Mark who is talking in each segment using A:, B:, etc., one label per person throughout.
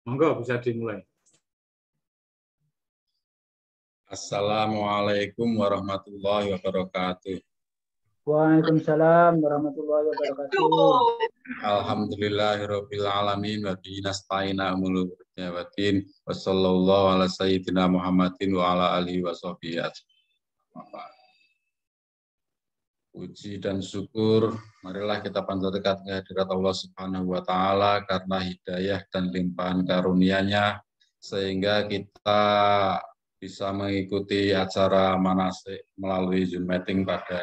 A: Monggo bisa dimulai.
B: Assalamualaikum warahmatullahi wabarakatuh.
C: Waalaikumsalam warahmatullahi wabarakatuh.
B: Alhamdulillahirabbil alamin wa bihi nasta'inu umul waddin wa sallallahu ala sayyidina Muhammadin wa ala alihi wa sahbihi ajmain. Puji dan syukur marilah kita panjatkan kehadirat Allah Subhanahu wa taala karena hidayah dan limpahan karunia-Nya sehingga kita bisa mengikuti acara manasik melalui Zoom meeting pada.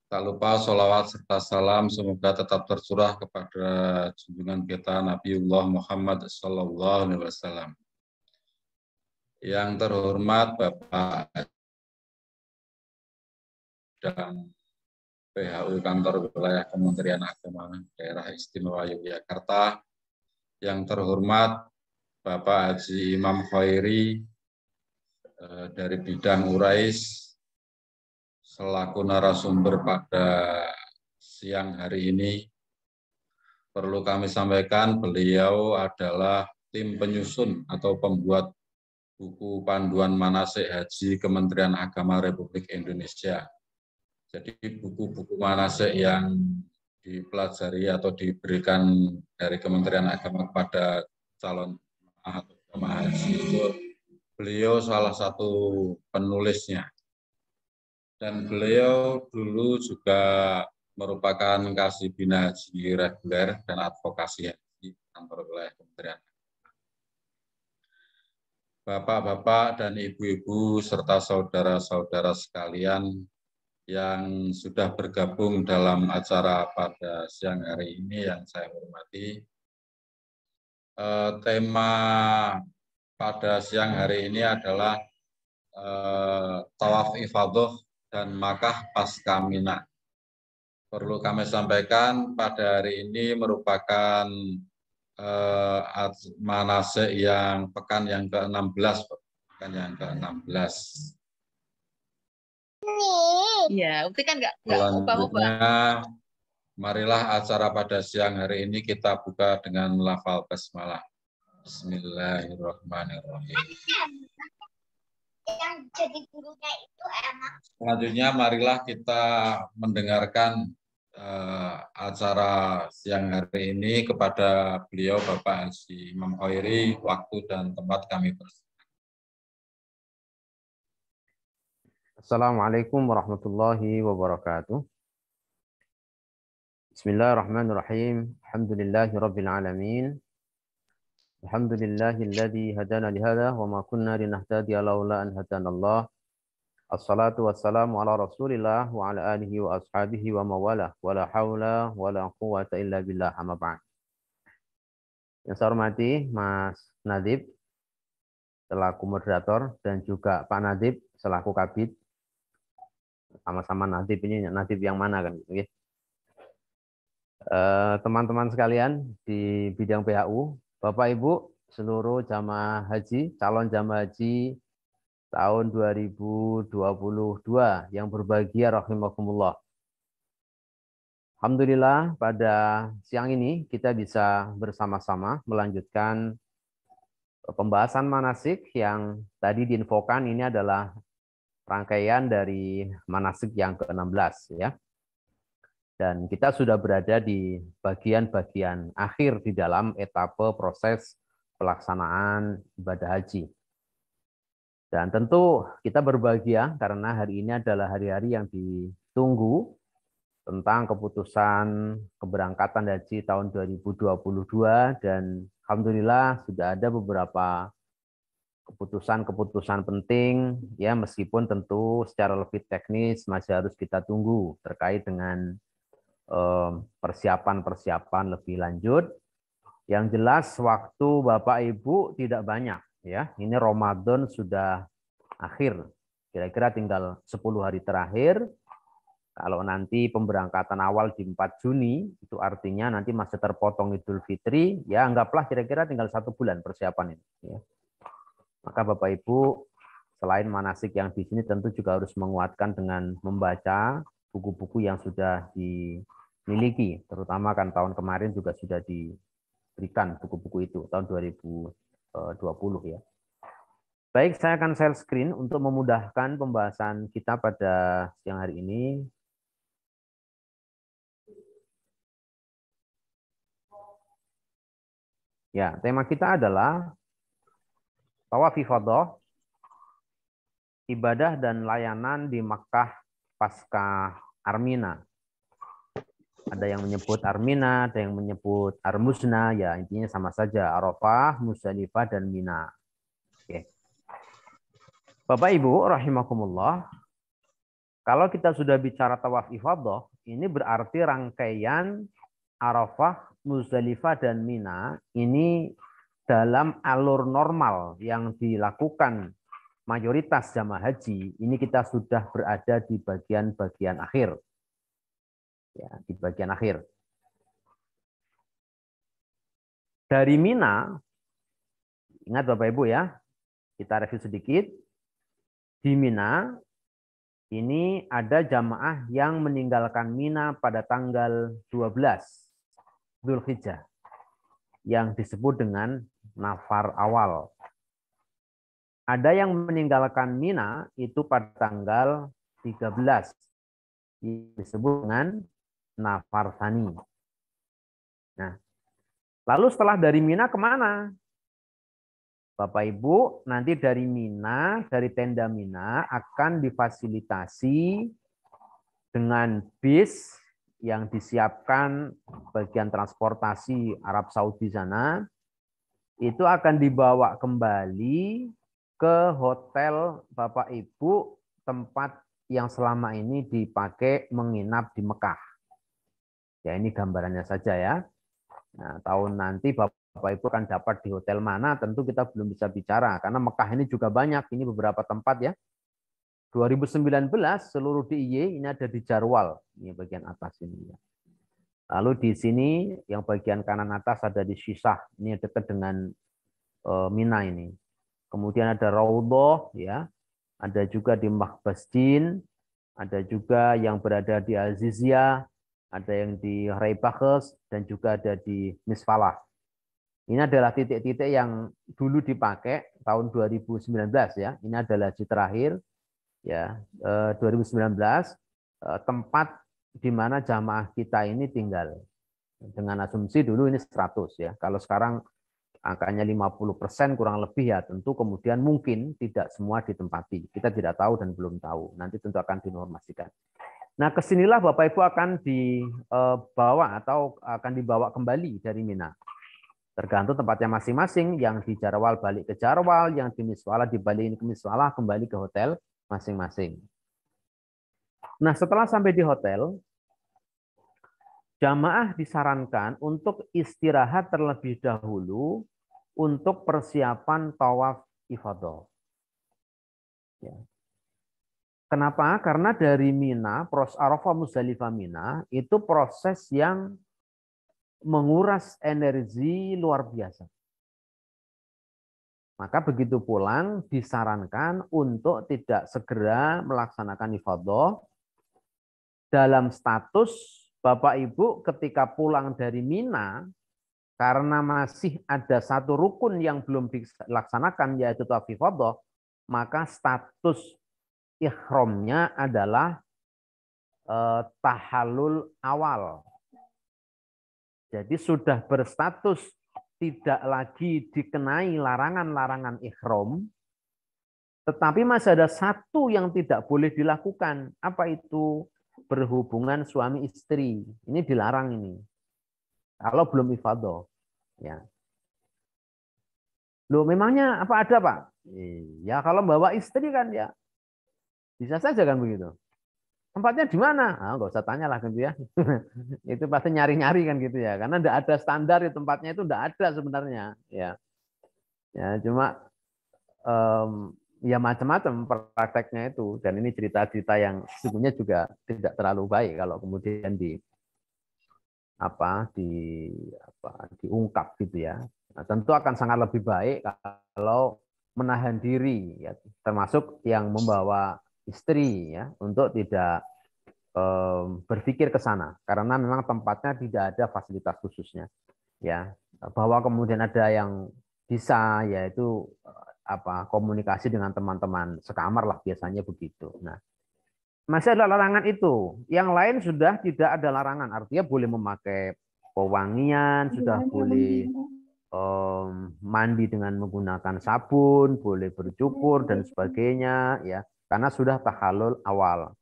B: Tak lupa sholawat serta salam semoga tetap tercurah kepada junjungan kita Nabiullah Muhammad SAW. Yang terhormat Bapak dan PHU Kantor Wilayah Kementerian Agama Daerah Istimewa Yogyakarta, yang terhormat Bapak Haji Imam Khairi dari bidang Urais selaku narasumber pada siang hari ini. Perlu kami sampaikan, beliau adalah tim penyusun atau pembuat buku panduan manasik haji Kementerian Agama Republik Indonesia. Jadi buku-buku manasik yang dipelajari atau diberikan dari Kementerian Agama kepada calon jemaah haji itu beliau salah satu penulisnya. Dan beliau dulu juga merupakan kasibina haji reguler dan advokasi haji kantor wilayah Kementerian. Bapak-bapak dan ibu-ibu serta saudara-saudara sekalian yang sudah bergabung dalam acara pada siang hari ini yang saya hormati. Tema pada siang hari ini adalah tawaf ifadah dan Makkah pasca Mina. Perlu kami sampaikan pada hari ini merupakan manasik yang pekan yang ke-16,
D: Iya, Ukti kan nggak
B: ubah-ubah. Marilah acara pada siang hari ini kita buka dengan lafal basmalah. Bismillahirrahmanirrahim.
E: Yang jadi gurunya itu enak.
B: Selanjutnya marilah kita mendengarkan acara siang hari ini kepada beliau Bapak Haji Imam Khairi. Waktu dan tempat kami persilakan.
F: Assalamualaikum warahmatullahi wabarakatuh. Bismillahirrahmanirrahim. Alhamdulillahirabbil alamin. Alhamdulillahilladzi hadana lihada wa ma kunna linahtadiya laula an hadanallah. Assalatu wassalamu ala Rasulillah wa ala alihi wa ashabihi wa mawala wa la haula wa la quwwata illa billah amma ba'd. Yang saya hormati Mas Nadib selaku moderator dan juga Pak Nadib selaku Kabid. Sama-sama Nadib, ini Nadib yang mana kan gitu ya. Teman-teman sekalian di bidang PHU, Bapak Ibu seluruh jamaah haji, calon jamaah haji tahun 2022 yang berbahagia rahimakumullah. Alhamdulillah pada siang ini kita bisa bersama-sama melanjutkan pembahasan manasik yang tadi diinfokan ini adalah rangkaian dari manasik yang ke-16 ya. Dan kita sudah berada di bagian-bagian akhir di dalam etape proses pelaksanaan ibadah haji. Dan tentu kita berbahagia karena hari ini adalah hari-hari yang ditunggu tentang keputusan keberangkatan haji tahun 2022 dan alhamdulillah sudah ada beberapa keputusan-keputusan penting ya, meskipun tentu secara lebih teknis masih harus kita tunggu terkait dengan persiapan-persiapan lebih lanjut. Yang jelas waktu Bapak Ibu tidak banyak ya. Ini Ramadan sudah akhir. Kira-kira tinggal 10 hari terakhir. Kalau nanti pemberangkatan awal di 4 Juni, itu artinya nanti masih terpotong Idul Fitri, ya anggaplah kira-kira tinggal 1 bulan persiapan ini. Ya. Maka Bapak Ibu, selain manasik yang di sini tentu juga harus menguatkan dengan membaca buku-buku yang sudah dimiliki, terutama kan tahun kemarin juga sudah berikan buku-buku itu tahun 2020 ya. Baik, saya akan share screen untuk memudahkan pembahasan kita pada siang hari ini. Ya, tema kita adalah tawaf ifadah, ibadah dan layanan di Makkah pasca Armina. Ada yang menyebut Armina, ada yang menyebut Armusna, ya intinya sama saja, Arafah, Musdalifah, dan Mina. Oke. Bapak Ibu rahimakumullah, kalau kita sudah bicara tawaf ifadah, ini berarti rangkaian Arafah, Musdalifah, dan Mina ini dalam alur normal yang dilakukan mayoritas jamaah haji, ini kita sudah berada di bagian-bagian akhir. Ya, di bagian akhir. Dari Mina, ingat Bapak Ibu ya, kita review sedikit. Di Mina, ini ada jamaah yang meninggalkan Mina pada tanggal 12 Dzulhijjah, yang disebut dengan nafar awal. Ada yang meninggalkan Mina itu pada tanggal 13, disebut dengan nafar tsani. Nah, lalu setelah dari Mina kemana? Bapak Ibu, nanti dari Mina, dari tenda Mina akan difasilitasi dengan bis yang disiapkan bagian transportasi Arab Saudi sana, itu akan dibawa kembali ke hotel Bapak Ibu, tempat yang selama ini dipakai menginap di Mekah. Ya, ini gambarannya saja ya. Nah, tahun nanti Bapak Ibu akan dapat di hotel mana, tentu kita belum bisa bicara, karena Mekah ini juga banyak, ini beberapa tempat ya. 2019 seluruh DIY ini ada di Jarwal, ini bagian atas ini ya. Lalu di sini yang bagian kanan atas ada di Shisah, ini dekat dengan Mina ini. Kemudian ada Raudhah ya, ada juga di Mahbasdin, ada juga yang berada di Aziziyah, ada yang di Raibakhes, dan juga ada di Misfalah. Ini adalah titik-titik yang dulu dipakai tahun 2019 ya. Ini adalah haji terakhir ya 2019, tempat di mana jamaah kita ini tinggal. Dengan asumsi dulu ini 100 ya. Kalau sekarang angkanya 50% kurang lebih ya, tentu kemudian mungkin tidak semua ditempati. Kita tidak tahu dan belum tahu. Nanti tentu akan dinormasikan. Nah, kesinilah Bapak Ibu akan dibawa atau akan dibawa kembali dari Mina. Tergantung tempatnya masing-masing, yang di Jarwal balik ke Jarwal, yang di Miswalah dibalikin ke Miswalah, kembali ke hotel masing-masing. Nah, setelah sampai di hotel, jamaah disarankan untuk istirahat terlebih dahulu untuk persiapan tawaf ifadah. Ya. Kenapa? Karena dari Mina, proses Arafah, Musdalifah, Mina, itu proses yang menguras energi luar biasa. Maka begitu pulang disarankan untuk tidak segera melaksanakan ifadah dalam status Bapak Ibu ketika pulang dari Mina, karena masih ada satu rukun yang belum dilaksanakan yaitu tawaf ifadah, maka status ihramnya adalah tahallul awal. Jadi sudah berstatus tidak lagi dikenai larangan-larangan ihram, tetapi masih ada satu yang tidak boleh dilakukan. Apa itu? Berhubungan suami istri. Ini dilarang ini. Kalau belum ifadah. Ya. Loh, memangnya apa ada, Pak? Ya kalau bawa istri kan ya bisa saja kan begitu. Tempatnya di mana? Ah, nggak usah tanya lah gitu ya. Itu pasti nyari-nyari kan gitu ya. Karena tidak ada standar di tempatnya, itu tidak ada sebenarnya. Ya, ya cuma ya macam-macam prakteknya itu. Dan ini cerita-cerita yang sebenarnya juga tidak terlalu baik kalau kemudian diungkap gitu ya. Nah, tentu akan sangat lebih baik kalau menahan diri, ya, termasuk yang membawa istri ya, untuk tidak berpikir ke sana karena memang tempatnya tidak ada fasilitas khususnya ya. bahwa kemudian ada yang bisa yaitu komunikasi dengan teman-teman sekamar lah biasanya begitu. Nah, masih ada larangan itu. Yang lain sudah tidak ada larangan. Artinya boleh memakai pewangian, sudah boleh mandi dengan menggunakan sabun, boleh bercukur dan sebagainya ya. Karena sudah tahallul awal.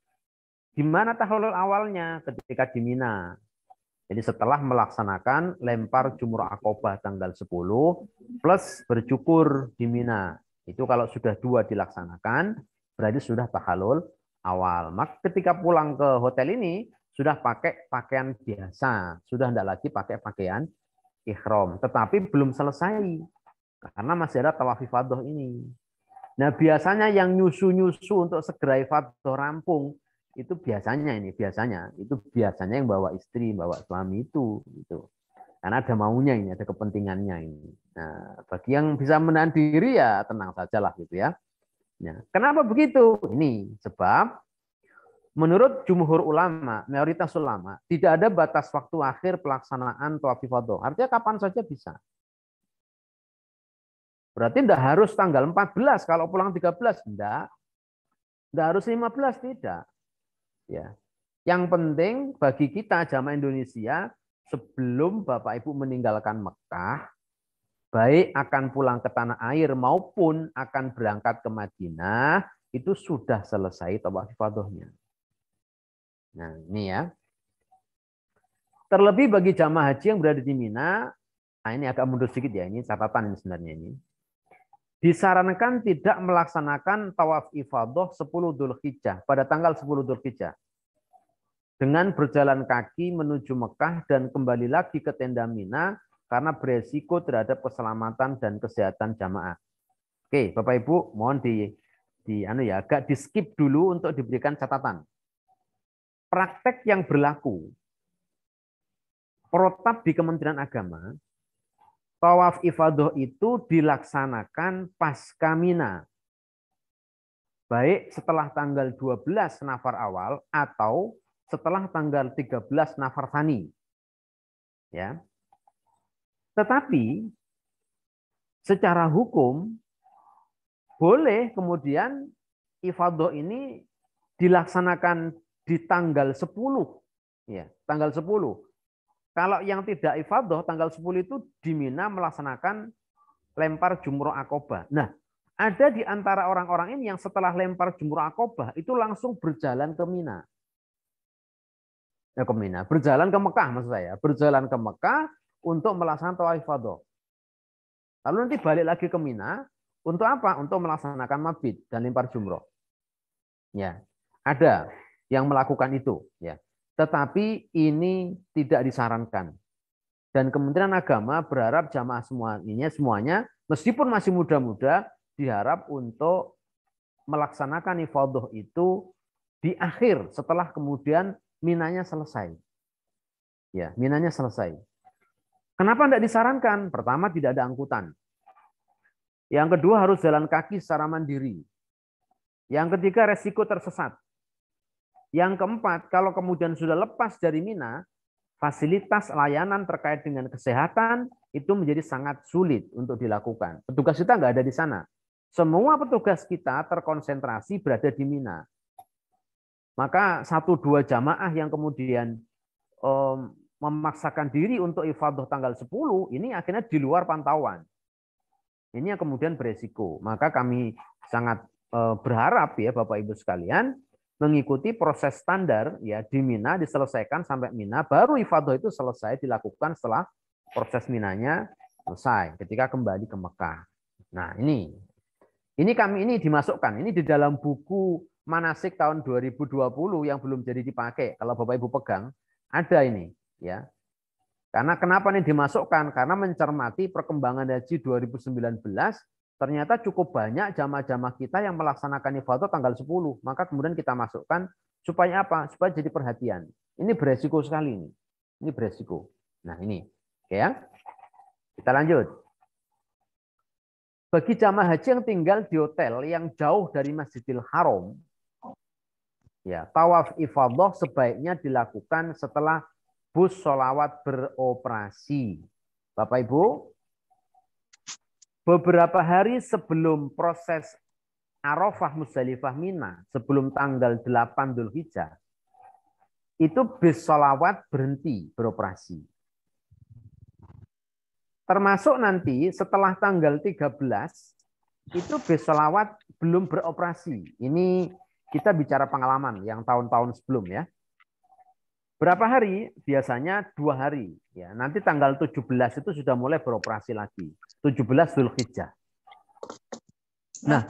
F: Di mana tahallul awalnya? Ketika di Mina. Jadi setelah melaksanakan lempar jumrah akobah tanggal 10 plus bercukur di Mina. Itu kalau sudah 2 dilaksanakan, berarti sudah tahallul awal. Maka ketika pulang ke hotel ini, sudah pakai pakaian biasa. Sudah tidak lagi pakai pakaian ihram. Tetapi belum selesai. Karena masih ada tawaf ifadah ini. Nah biasanya yang nyusu-nyusu untuk segera ifadah rampung, itu biasanya yang bawa istri, bawa suami itu gitu. Karena ada maunya ini, ada kepentingannya ini. Nah, bagi yang bisa menahan diri ya tenang sajalah gitu ya. Nah, kenapa begitu? Ini sebab menurut jumhur ulama, mayoritas ulama, tidak ada batas waktu akhir pelaksanaan tawaf ifadah. Artinya kapan saja bisa. Berarti tidak harus tanggal 14 kalau pulang 13, enggak. Enggak harus 15, tidak. Ya. Yang penting bagi kita jamaah Indonesia sebelum Bapak Ibu meninggalkan Mekah, baik akan pulang ke tanah air maupun akan berangkat ke Madinah, itu sudah selesai tawaf ifadahnya. Nah, ini ya. Terlebih bagi jamaah haji yang berada di Mina, nah ini agak mundur sedikit ya, ini catatan ini sebenarnya ini. Disarankan tidak melaksanakan tawaf ifadah 10 Dzulhijjah pada tanggal 10 Dzulhijjah dengan berjalan kaki menuju Mekah dan kembali lagi ke tenda Mina karena beresiko terhadap keselamatan dan kesehatan jamaah. Oke, Bapak Ibu, mohon agak di skip dulu untuk diberikan catatan. Praktek yang berlaku protap di Kementerian Agama, tawaf ifadah itu dilaksanakan pasca Mina. Baik setelah tanggal 12 Nafar awal atau setelah tanggal 13 Nafar Tsani. Ya. Tetapi secara hukum boleh kemudian ifadah ini dilaksanakan di tanggal 10. Ya, tanggal 10. Kalau yang tidak ifadah tanggal 10 itu di Mina melaksanakan lempar jumrah akobah. Nah, ada di antara orang-orang ini yang setelah lempar jumrah akobah itu langsung berjalan ke Mina. Ke Mina, berjalan ke Mekah maksud saya, berjalan ke Mekah untuk melaksanakan tawaf ifadah. Lalu nanti balik lagi ke Mina untuk apa? Untuk melaksanakan mabit dan lempar jumrah. Ya, ada yang melakukan itu, ya. Tetapi ini tidak disarankan. Dan Kementerian Agama berharap jamaah semuanya meskipun masih muda-muda diharap untuk melaksanakan ifadah itu di akhir setelah kemudian Minanya selesai. Ya, Minanya selesai. Kenapa tidak disarankan? Pertama, tidak ada angkutan. Yang kedua, harus jalan kaki secara mandiri. Yang ketiga, resiko tersesat. Yang keempat, kalau kemudian sudah lepas dari Mina, fasilitas layanan terkait dengan kesehatan itu menjadi sangat sulit untuk dilakukan. Petugas kita nggak ada di sana. Semua petugas kita terkonsentrasi berada di Mina. Maka 1-2 jamaah yang kemudian memaksakan diri untuk ifadah tanggal 10, ini akhirnya di luar pantauan. Ini yang kemudian beresiko. Maka kami sangat berharap ya Bapak Ibu sekalian, mengikuti proses standar ya di Mina diselesaikan sampai Mina, baru ifadah itu selesai dilakukan setelah proses Minanya selesai ketika kembali ke Mekah. Nah, ini dimasukkan ini di dalam buku manasik tahun 2020 yang belum jadi dipakai. Kalau Bapak Ibu pegang ada ini ya. Karena kenapa ini dimasukkan? Karena mencermati perkembangan haji 2019 ternyata cukup banyak jamaah-jamaah kita yang melaksanakan ifadah tanggal 10. Maka kemudian kita masukkan supaya apa? Supaya jadi perhatian. Ini beresiko sekali ini. Ini beresiko. Nah, ini. Oke ya. Kita lanjut. Bagi jamaah haji yang tinggal di hotel yang jauh dari Masjidil Haram, ya, tawaf ifadah sebaiknya dilakukan setelah bus sholawat beroperasi. Bapak Ibu, beberapa hari sebelum proses Arafah, Musdalifah, Mina, sebelum tanggal 8 Dzulhijjah, itu bis sholawat berhenti beroperasi. Termasuk nanti setelah tanggal 13, itu bis sholawat belum beroperasi. Ini kita bicara pengalaman yang tahun-tahun sebelum ya. Berapa hari? Biasanya 2 hari. Ya, nanti tanggal 17 itu sudah mulai beroperasi lagi. 17 Dzulhijjah. Nah,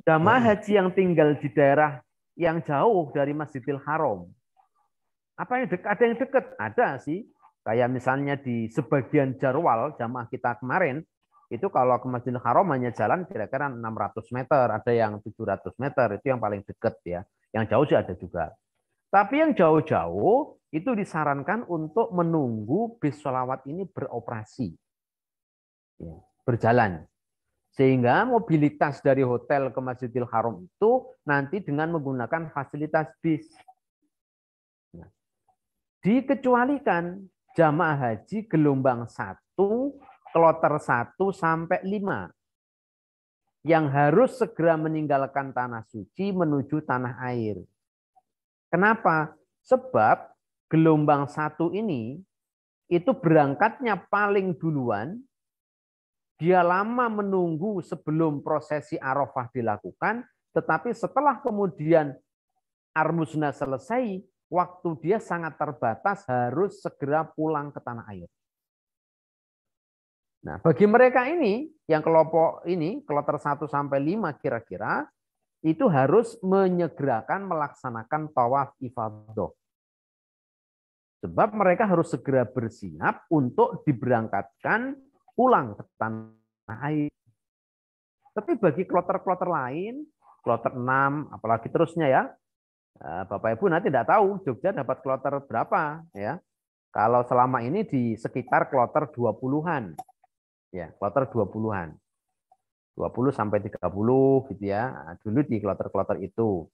F: jamaah haji yang tinggal di daerah yang jauh dari Masjidil Haram, apa yang dekat? Ada yang dekat? Ada sih. Kayak misalnya di sebagian Jarwal, jamaah kita kemarin, itu kalau ke Masjidil Haram hanya jalan kira-kira 600 meter, ada yang 700 meter, itu yang paling dekat ya. Yang jauh sih ada juga. Tapi yang jauh-jauh itu disarankan untuk menunggu bis sholawat ini beroperasi, ya, berjalan. Sehingga mobilitas dari hotel ke Masjidil Haram itu nanti dengan menggunakan fasilitas bis. Nah, dikecualikan jamaah haji gelombang 1, kloter 1 sampai 5 yang harus segera meninggalkan tanah suci menuju tanah air. Kenapa? Sebab gelombang 1 ini itu berangkatnya paling duluan, dia lama menunggu sebelum prosesi Arafah dilakukan, tetapi setelah kemudian Armusna selesai, waktu dia sangat terbatas, harus segera pulang ke tanah air. Nah, bagi mereka ini, yang kelompok ini, kloter 1 sampai 5 kira-kira, itu harus menyegerakan melaksanakan tawaf ifadah. Sebab mereka harus segera bersiap untuk diberangkatkan pulang ke tanah air. Tapi bagi kloter-kloter lain, kloter 6, apalagi terusnya ya, Bapak Ibu nanti tidak tahu Jogja dapat kloter berapa ya. Kalau selama ini di sekitar kloter 20-an. Ya, kloter 20-an. 20 sampai 30 gitu ya. Nah, dulu di kloter-kloter itu.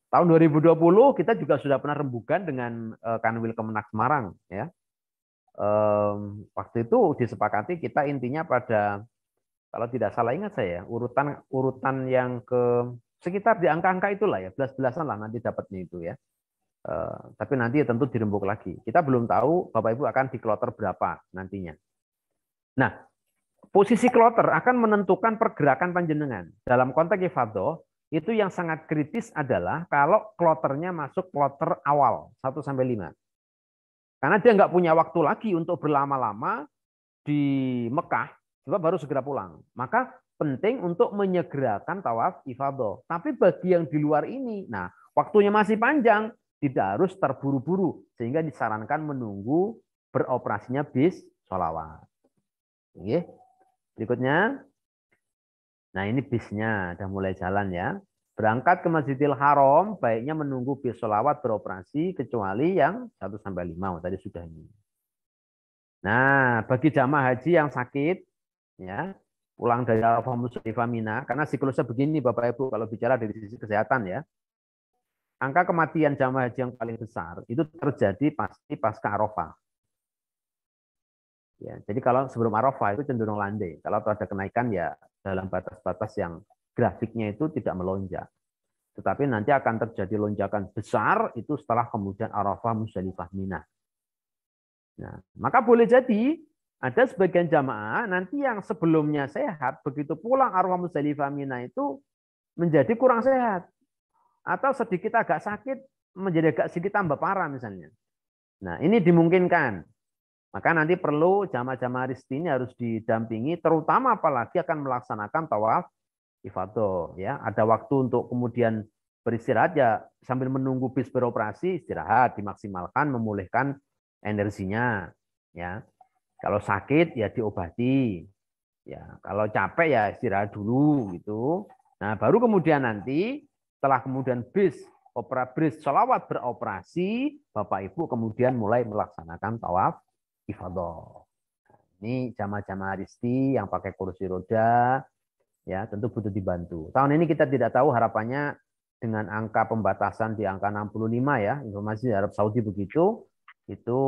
F: Tahun 2020 kita juga sudah pernah rembugan dengan Kanwil Kemenak Semarang ya. Waktu itu disepakati kita intinya pada, kalau tidak salah ingat saya, urutan yang ke sekitar di angka-angka itulah ya, 11-belasan lah nanti dapatnya itu ya. Tapi nanti tentu dirembuk lagi. Kita belum tahu Bapak Ibu akan di kloter berapa nantinya. Nah, posisi kloter akan menentukan pergerakan panjenengan. Dalam konteks ifadah, itu yang sangat kritis adalah kalau kloternya masuk kloter awal 1 sampai 5. Karena dia nggak punya waktu lagi untuk berlama-lama di Mekah, sebab baru segera pulang. Maka penting untuk menyegerakan tawaf ifadah. Tapi bagi yang di luar ini, nah waktunya masih panjang, tidak harus terburu-buru, sehingga disarankan menunggu beroperasinya bis sholawat. Oke. Berikutnya, nah ini bisnya udah mulai jalan ya. Berangkat ke Masjidil Haram, baiknya menunggu bis sholawat beroperasi, kecuali yang 1 sampai 5 tadi sudah ini. Nah, bagi jamaah haji yang sakit, ya pulang dari Arafah, Musdalifah, Mina, karena siklusnya begini Bapak Ibu, kalau bicara dari sisi kesehatan ya, angka kematian jamaah haji yang paling besar itu terjadi pasti pasca Arafah. Ya, jadi kalau sebelum Arafah itu cenderung landai. Kalau ada kenaikan ya dalam batas-batas yang grafiknya itu tidak melonjak. Tetapi nanti akan terjadi lonjakan besar itu setelah kemudian Arafah, Musdalifah, Mina. Nah, maka boleh jadi ada sebagian jamaah nanti yang sebelumnya sehat, begitu pulang Arafah, Musdalifah, Mina itu menjadi kurang sehat. Atau sedikit agak sakit, menjadi agak sedikit tambah parah misalnya. Nah, ini dimungkinkan. Maka nanti perlu jamaah-jamaah risti ini harus didampingi, terutama apalagi akan melaksanakan tawaf ifadah. Ya, ada waktu untuk kemudian beristirahat ya, sambil menunggu bis beroperasi, istirahat, dimaksimalkan, memulihkan energinya. Ya, kalau sakit ya diobati. Ya, kalau capek ya istirahat dulu gitu. Nah, baru kemudian nanti setelah kemudian bis sholawat beroperasi, Bapak Ibu kemudian mulai melaksanakan tawaf ifadah. Ini jamaah-jamaah risti yang pakai kursi roda, ya tentu butuh dibantu. Tahun ini kita tidak tahu harapannya dengan angka pembatasan di angka 65 ya, informasi dari Arab Saudi begitu. itu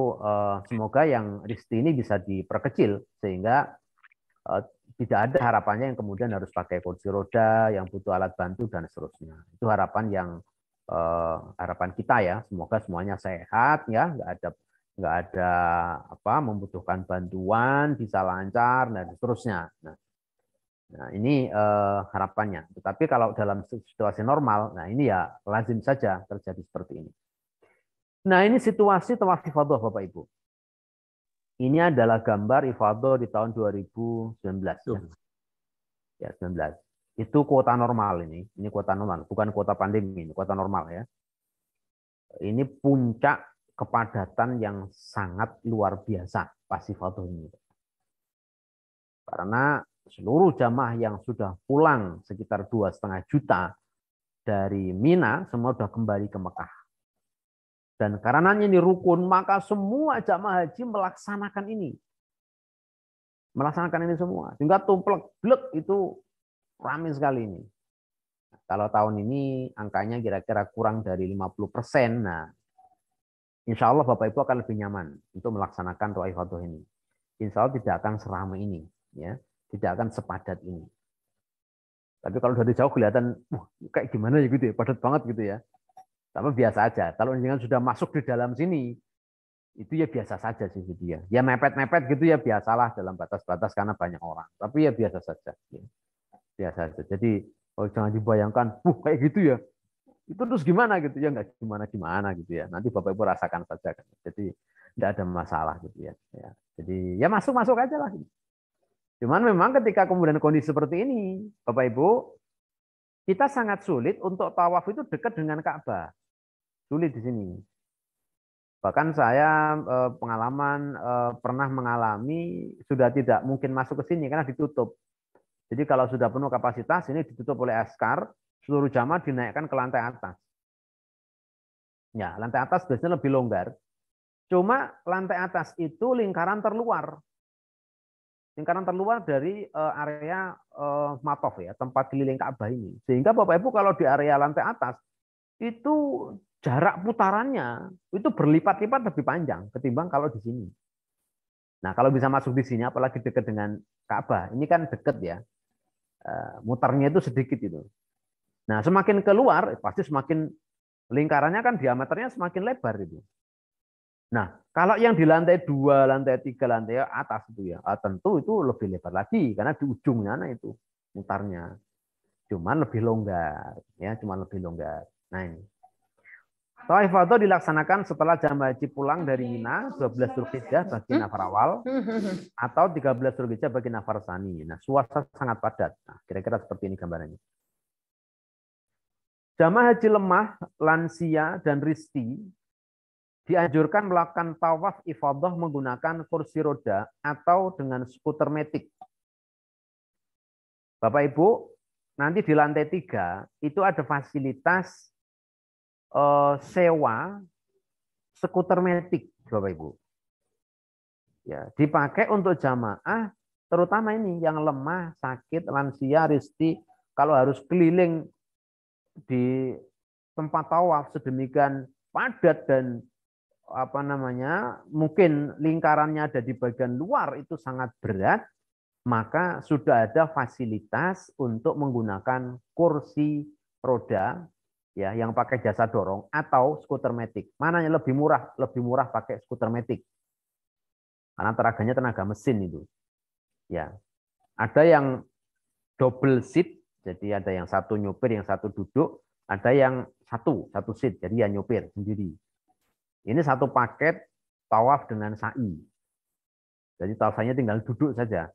F: semoga yang Risti ini bisa diperkecil sehingga tidak ada harapannya yang kemudian harus pakai kursi roda, yang butuh alat bantu dan seterusnya. Itu harapan kita ya. Semoga semuanya sehat ya, nggak ada apa membutuhkan bantuan, bisa lancar dan seterusnya. Nah ini harapannya. Tetapi kalau dalam situasi normal, nah ini ya lazim saja terjadi seperti ini. Nah ini situasi tawaf ifadah Bapak Ibu. Ini adalah gambar ifadah di tahun 2019 ya. Ya 19. Itu kuota normal ini. Ini kuota normal, bukan kuota pandemi, ini kuota normal ya. Ini puncak kepadatan yang sangat luar biasa pas ifadah ini. Karena seluruh jamaah yang sudah pulang sekitar 2,5 juta dari Mina semua sudah kembali ke Mekah. Dan karena ini rukun, maka semua jamaah haji melaksanakan ini. Melaksanakan ini semua. Sehingga tumplek-blek itu ramai sekali ini. Kalau tahun ini angkanya kira-kira kurang dari 50%. Nah, insya Allah Bapak Ibu akan lebih nyaman untuk melaksanakan tawaf ifadah ini. Insya Allah tidak akan seramai ini. Ya, tidak akan sepadat ini. Tapi kalau dari jauh kelihatan, kayak gimana ya gitu ya, padat banget gitu ya. Tapi biasa aja. Kalau jangan sudah masuk di dalam sini, itu ya biasa saja sih gitu ya. Ya mepet-mepet gitu ya biasalah dalam batas-batas karena banyak orang. Tapi ya biasa saja. Ya. Biasa saja. Jadi kalau jangan dibayangkan, kayak gitu ya. Itu terus gimana gitu ya, nggak gimana-gimana gitu ya. Nanti Bapak Ibu rasakan saja kan. Jadi tidak ada masalah gitu ya. Jadi ya masuk-masuk aja lah. Cuman memang ketika kemudian kondisi seperti ini, Bapak Ibu, kita sangat sulit untuk tawaf itu dekat dengan Ka'bah. Sulit di sini. Bahkan saya pengalaman pernah mengalami sudah tidak mungkin masuk ke sini karena ditutup. Jadi kalau sudah penuh kapasitas ini ditutup oleh askar, seluruh jamaah dinaikkan ke lantai atas. Ya, lantai atas biasanya lebih longgar. Cuma lantai atas itu lingkaran terluar. Lingkaran terluar dari area matof ya, tempat keliling Ka'bah ini. Sehingga Bapak Ibu kalau di area lantai atas itu jarak putarannya itu berlipat-lipat lebih panjang ketimbang kalau di sini. Nah, kalau bisa masuk di sini apalagi dekat dengan Ka'bah, ini kan dekat ya. Mutarnya itu sedikit itu. Nah, semakin keluar pasti semakin lingkarannya kan diameternya semakin lebar itu. Nah, kalau yang di lantai 2, lantai 3, lantai atas itu ya, tentu itu lebih lebar lagi karena di ujungnya itu mutarnya. Cuman lebih longgar, ya, cuma lebih longgar. Nah, ini. Tawaf ifadah dilaksanakan setelah jamaah haji pulang dari Mina 12 Dzulhijjah bagi nafar awal atau 13 Dzulhijjah bagi nafar tsani. Nah, suasana sangat padat. Nah, kira-kira seperti ini gambarannya. Jamaah haji lemah, lansia, dan risti dianjurkan melakukan tawaf ifadah menggunakan kursi roda atau dengan skuter metik. Bapak Ibu, nanti di lantai 3 itu ada fasilitas sewa skuter metik, Bapak Ibu. Ya, dipakai untuk jamaah, terutama ini yang lemah, sakit, lansia, risti, kalau harus keliling di tempat tawaf sedemikian padat dan mungkin lingkarannya ada di bagian luar itu sangat berat, maka sudah ada fasilitas untuk menggunakan kursi roda ya yang pakai jasa dorong atau skuter metik. Mana yang lebih murah? Lebih murah pakai skuter metik. Karena tenaganya tenaga mesin itu. Ya. Ada yang double seat, jadi ada yang satu nyupir, yang satu duduk, ada yang satu seat, jadi ya nyupir sendiri. Ini satu paket tawaf dengan sa'i. Jadi tawafnya tinggal duduk saja.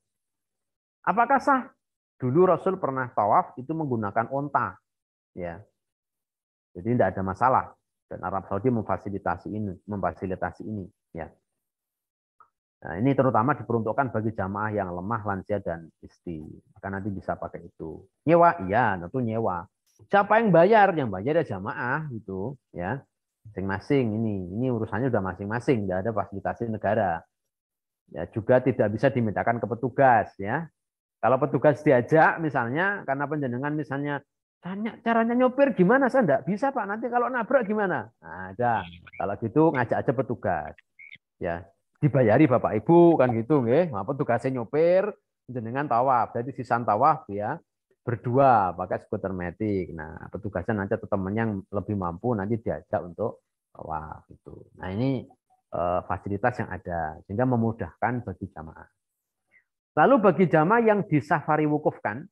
F: Apakah sah? Dulu Rasul pernah tawaf itu menggunakan onta. Ya. Jadi tidak ada masalah. Dan Arab Saudi memfasilitasi ini. Ya. Nah, ini terutama diperuntukkan bagi jamaah yang lemah, lansia, dan istri. Maka nanti bisa pakai itu. Nyewa? Iya, tentu nyewa. Siapa yang bayar? Yang bayar ya jamaah gitu, ya. Masing-masing ini urusannya sudah masing-masing, tidak ada fasilitasi negara. Ya, juga tidak bisa dimintakan ke petugas ya. Kalau petugas diajak misalnya karena penjenengan misalnya tanya caranya nyopir gimana, saya enggak bisa Pak, nanti kalau nabrak gimana? Nah, ada. Kalau gitu ngajak aja petugas. Ya, dibayari Bapak Ibu kan gitu nggih. Apa tugasnya nyopir jenengan tawaf. Jadi sisan tawaf ya berdua pakai skuter matic. Nah, petugasnya nanti atau teman yang lebih mampu nanti diajak untuk tawaf itu. Nah, ini fasilitas yang ada sehingga memudahkan bagi jamaah. Lalu bagi jamaah yang di safari wukuf kan,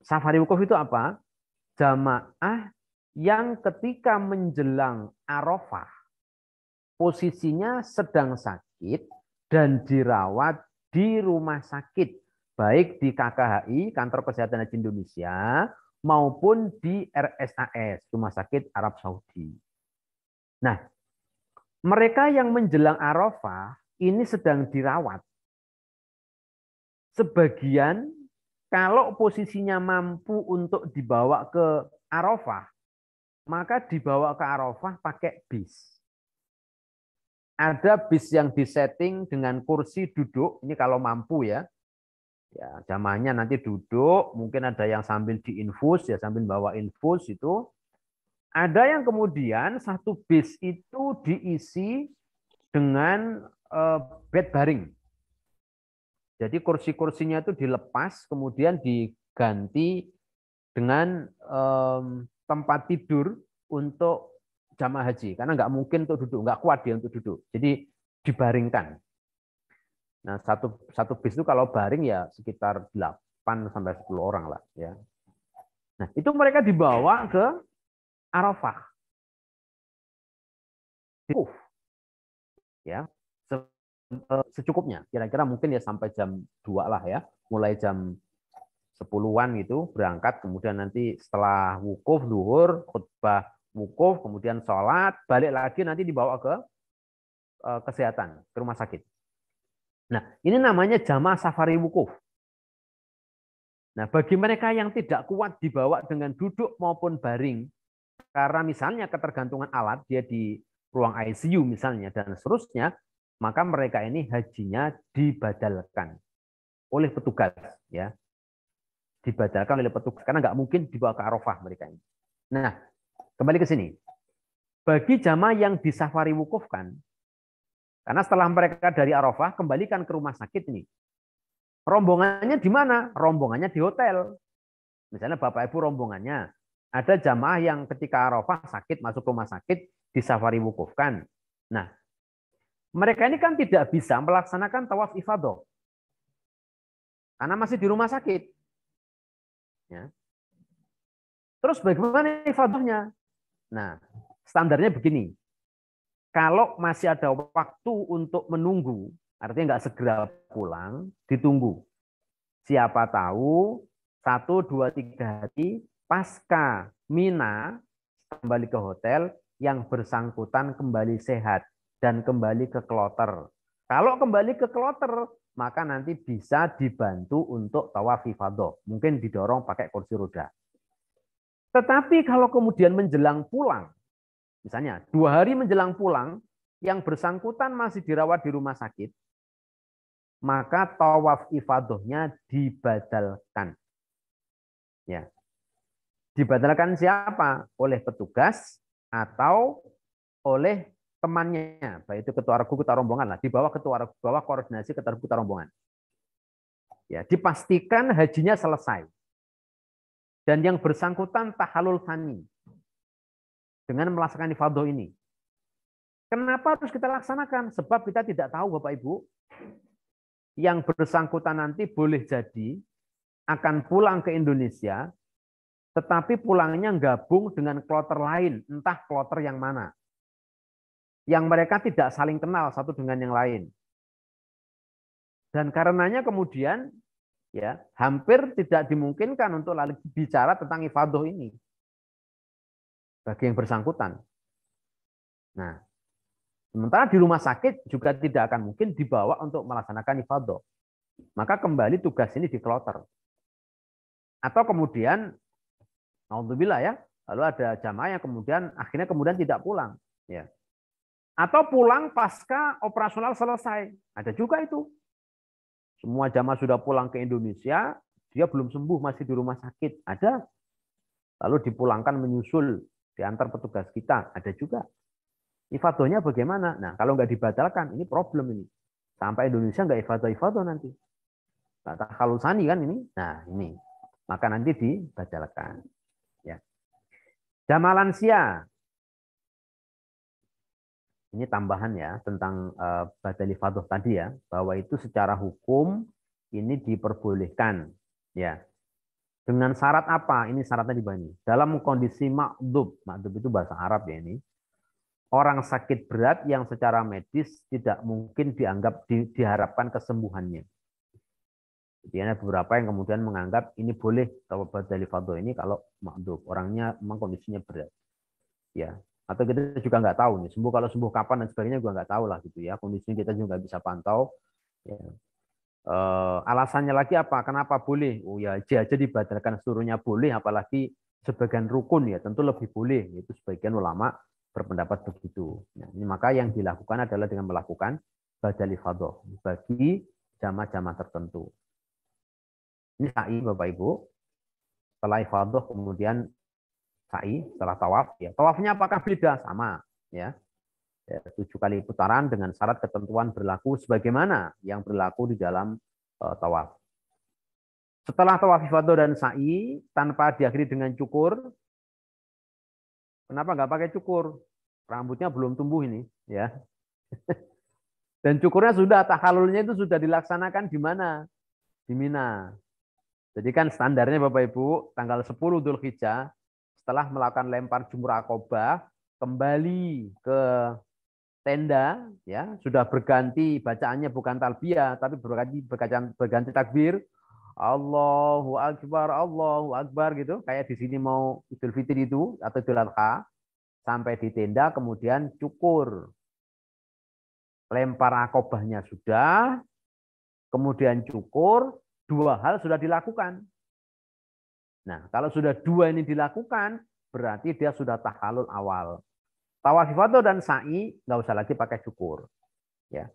F: safari wukuf itu apa? Jamaah yang ketika menjelang Arafah posisinya sedang sakit dan dirawat di rumah sakit, baik di KKHI, Kantor Kesehatan Haji Indonesia, maupun di RSAS, Rumah Sakit Arab Saudi. Nah, mereka yang menjelang Arafah ini sedang dirawat. Sebagian kalau posisinya mampu untuk dibawa ke Arafah, maka dibawa ke Arafah pakai bis. Ada bis yang disetting dengan kursi duduk, ini kalau mampu ya. Ya, jamaahnya nanti duduk, mungkin ada yang sambil diinfus ya, sambil bawa infus itu. Ada yang kemudian satu bis itu diisi dengan bed baring. Jadi kursi-kursinya itu dilepas, kemudian diganti dengan tempat tidur untuk jamaah haji. Karena nggak mungkin untuk duduk, nggak kuat dia untuk duduk. Jadi dibaringkan. Nah, satu bis itu kalau baring ya sekitar 8 sampai 10 orang lah ya. Nah, itu mereka dibawa ke Arafah. Ya, secukupnya. Kira-kira mungkin ya sampai jam 2 lah ya. Mulai jam 10-an gitu berangkat, kemudian nanti setelah wukuf zuhur, khutbah wukuf, kemudian sholat, balik lagi nanti dibawa ke kesehatan, ke rumah sakit. Nah, ini namanya jamaah safari wukuf. Nah, bagi mereka yang tidak kuat dibawa dengan duduk maupun baring, karena misalnya ketergantungan alat, dia di ruang ICU misalnya, dan seterusnya, maka mereka ini hajinya dibadalkan oleh petugas. Ya, dibadalkan oleh petugas, karena nggak mungkin dibawa ke Arafah mereka ini. Nah, kembali ke sini. Bagi jamaah yang di safari wukuf kan, karena setelah mereka dari Arafah, kembalikan ke rumah sakit ini. Rombongannya di mana? Rombongannya di hotel. Misalnya Bapak Ibu rombongannya. Ada jamaah yang ketika Arafah sakit, masuk rumah sakit, di safari wukuf kan. Nah, mereka ini kan tidak bisa melaksanakan tawaf ifadah. Karena masih di rumah sakit. Ya. Terus bagaimana ifadahnya? Nah, standarnya begini. Kalau masih ada waktu untuk menunggu, artinya nggak segera pulang, ditunggu. Siapa tahu 1, 2, 3 hari pasca Mina kembali ke hotel, yang bersangkutan kembali sehat dan kembali ke kloter. Kalau kembali ke kloter, maka nanti bisa dibantu untuk tawaf ifadah. Mungkin didorong pakai kursi roda. Tetapi kalau kemudian menjelang pulang, misalnya 2 hari menjelang pulang, yang bersangkutan masih dirawat di rumah sakit, maka tawaf ifadahnya dibadalkan. Ya. Dibadalkan siapa? Oleh petugas atau oleh temannya, baik itu ketua regu, ketua rombongan lah, di bawah ketua regu, bawah koordinasi ketua regu, ketua rombongan. Ya, dipastikan hajinya selesai. Dan yang bersangkutan tahalul tsani dengan melaksanakan ifadah ini. Kenapa harus kita laksanakan? Sebab kita tidak tahu Bapak Ibu, yang bersangkutan nanti boleh jadi akan pulang ke Indonesia, tetapi pulangnya gabung dengan kloter lain, entah kloter yang mana. Yang mereka tidak saling kenal satu dengan yang lain. Dan karenanya kemudian ya hampir tidak dimungkinkan untuk lagi bicara tentang ifadah ini bagi yang bersangkutan. Nah, sementara di rumah sakit juga tidak akan mungkin dibawa untuk melaksanakan ifadah. Maka kembali tugas ini di kloter. Atau kemudian, alhamdulillah ya, lalu ada jamaah yang akhirnya kemudian tidak pulang. Ya. Atau pulang pasca operasional selesai. Ada juga itu. Semua jamaah sudah pulang ke Indonesia, dia belum sembuh, masih di rumah sakit. Ada. Lalu dipulangkan menyusul, diantar petugas kita. Ada juga. Ifadohnya bagaimana? Nah, kalau nggak dibatalkan, ini problem ini. Sampai Indonesia nggak ifadoh nanti. Nggak takhalusani kan ini. Nah, ini. Maka nanti dibatalkan. Ya. Jamaah lansia. Ini tambahan ya tentang badal ifadoh tadi ya, bahwa itu secara hukum ini diperbolehkan. Ya. Dengan syarat apa? Ini syaratnya di bawah ini. Dalam kondisi makdub. Makdub itu bahasa Arab ya ini. Orang sakit berat yang secara medis tidak mungkin diharapkan kesembuhannya. Jadi ada beberapa yang kemudian menganggap ini boleh tawaf badal ifadah ini kalau makdub. Orangnya memang kondisinya berat. Ya. Atau kita juga nggak tahu nih, sembuh kalau sembuh kapan dan sebagainya juga nggak tahu lah gitu ya. Kondisinya kita juga nggak bisa pantau. Ya. Alasannya lagi apa? Kenapa boleh? Oh ya, aja dibatalkan seluruhnya boleh, apalagi sebagian rukun ya tentu lebih boleh. Itu sebagian ulama berpendapat begitu. Nah, ini maka yang dilakukan adalah dengan melakukan badal ifadah bagi jamaah-jamaah tertentu. Ini sa'i Bapak Ibu. Setelah ifadah kemudian sa'i, setelah tawaf. Ya, tawafnya apakah beda? Sama. Ya. 7 kali putaran dengan syarat ketentuan berlaku sebagaimana yang berlaku di dalam tawaf. Setelah tawaf ifadah dan sa'i tanpa diakhiri dengan cukur, kenapa nggak pakai cukur? Rambutnya belum tumbuh ini, ya. Dan cukurnya sudah, tahalulnya itu sudah dilaksanakan di mana? Di Mina. Jadi kan standarnya Bapak Ibu, tanggal 10 Dzulhijjah setelah melakukan lempar jumrah Aqobah, kembali ke tenda, ya sudah berganti bacaannya bukan talbiyah tapi berganti takbir, Allahu Akbar gitu, kayak di sini mau Idul Fitri itu atau Idul Adha, sampai di tenda kemudian cukur, lempar akobahnya sudah, kemudian cukur, 2 hal sudah dilakukan. Nah, kalau sudah 2 ini dilakukan, berarti dia sudah tahalul awal. Tawaf ifadah dan sa'i nggak usah lagi pakai cukur. Ya.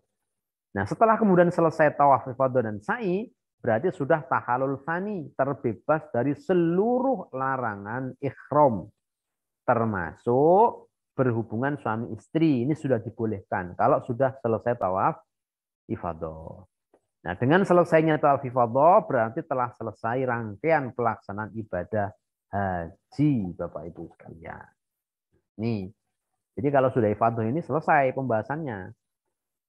F: Nah, setelah kemudian selesai tawaf ifadah dan sa'i, berarti sudah tahalul tsani, terbebas dari seluruh larangan ihram, termasuk berhubungan suami istri. Ini sudah dibolehkan kalau sudah selesai tawaf ifadah. Nah, dengan selesainya tawaf ifadah berarti telah selesai rangkaian pelaksanaan ibadah haji, Bapak Ibu sekalian. Nih. Jadi kalau sudah ifadah ini selesai pembahasannya.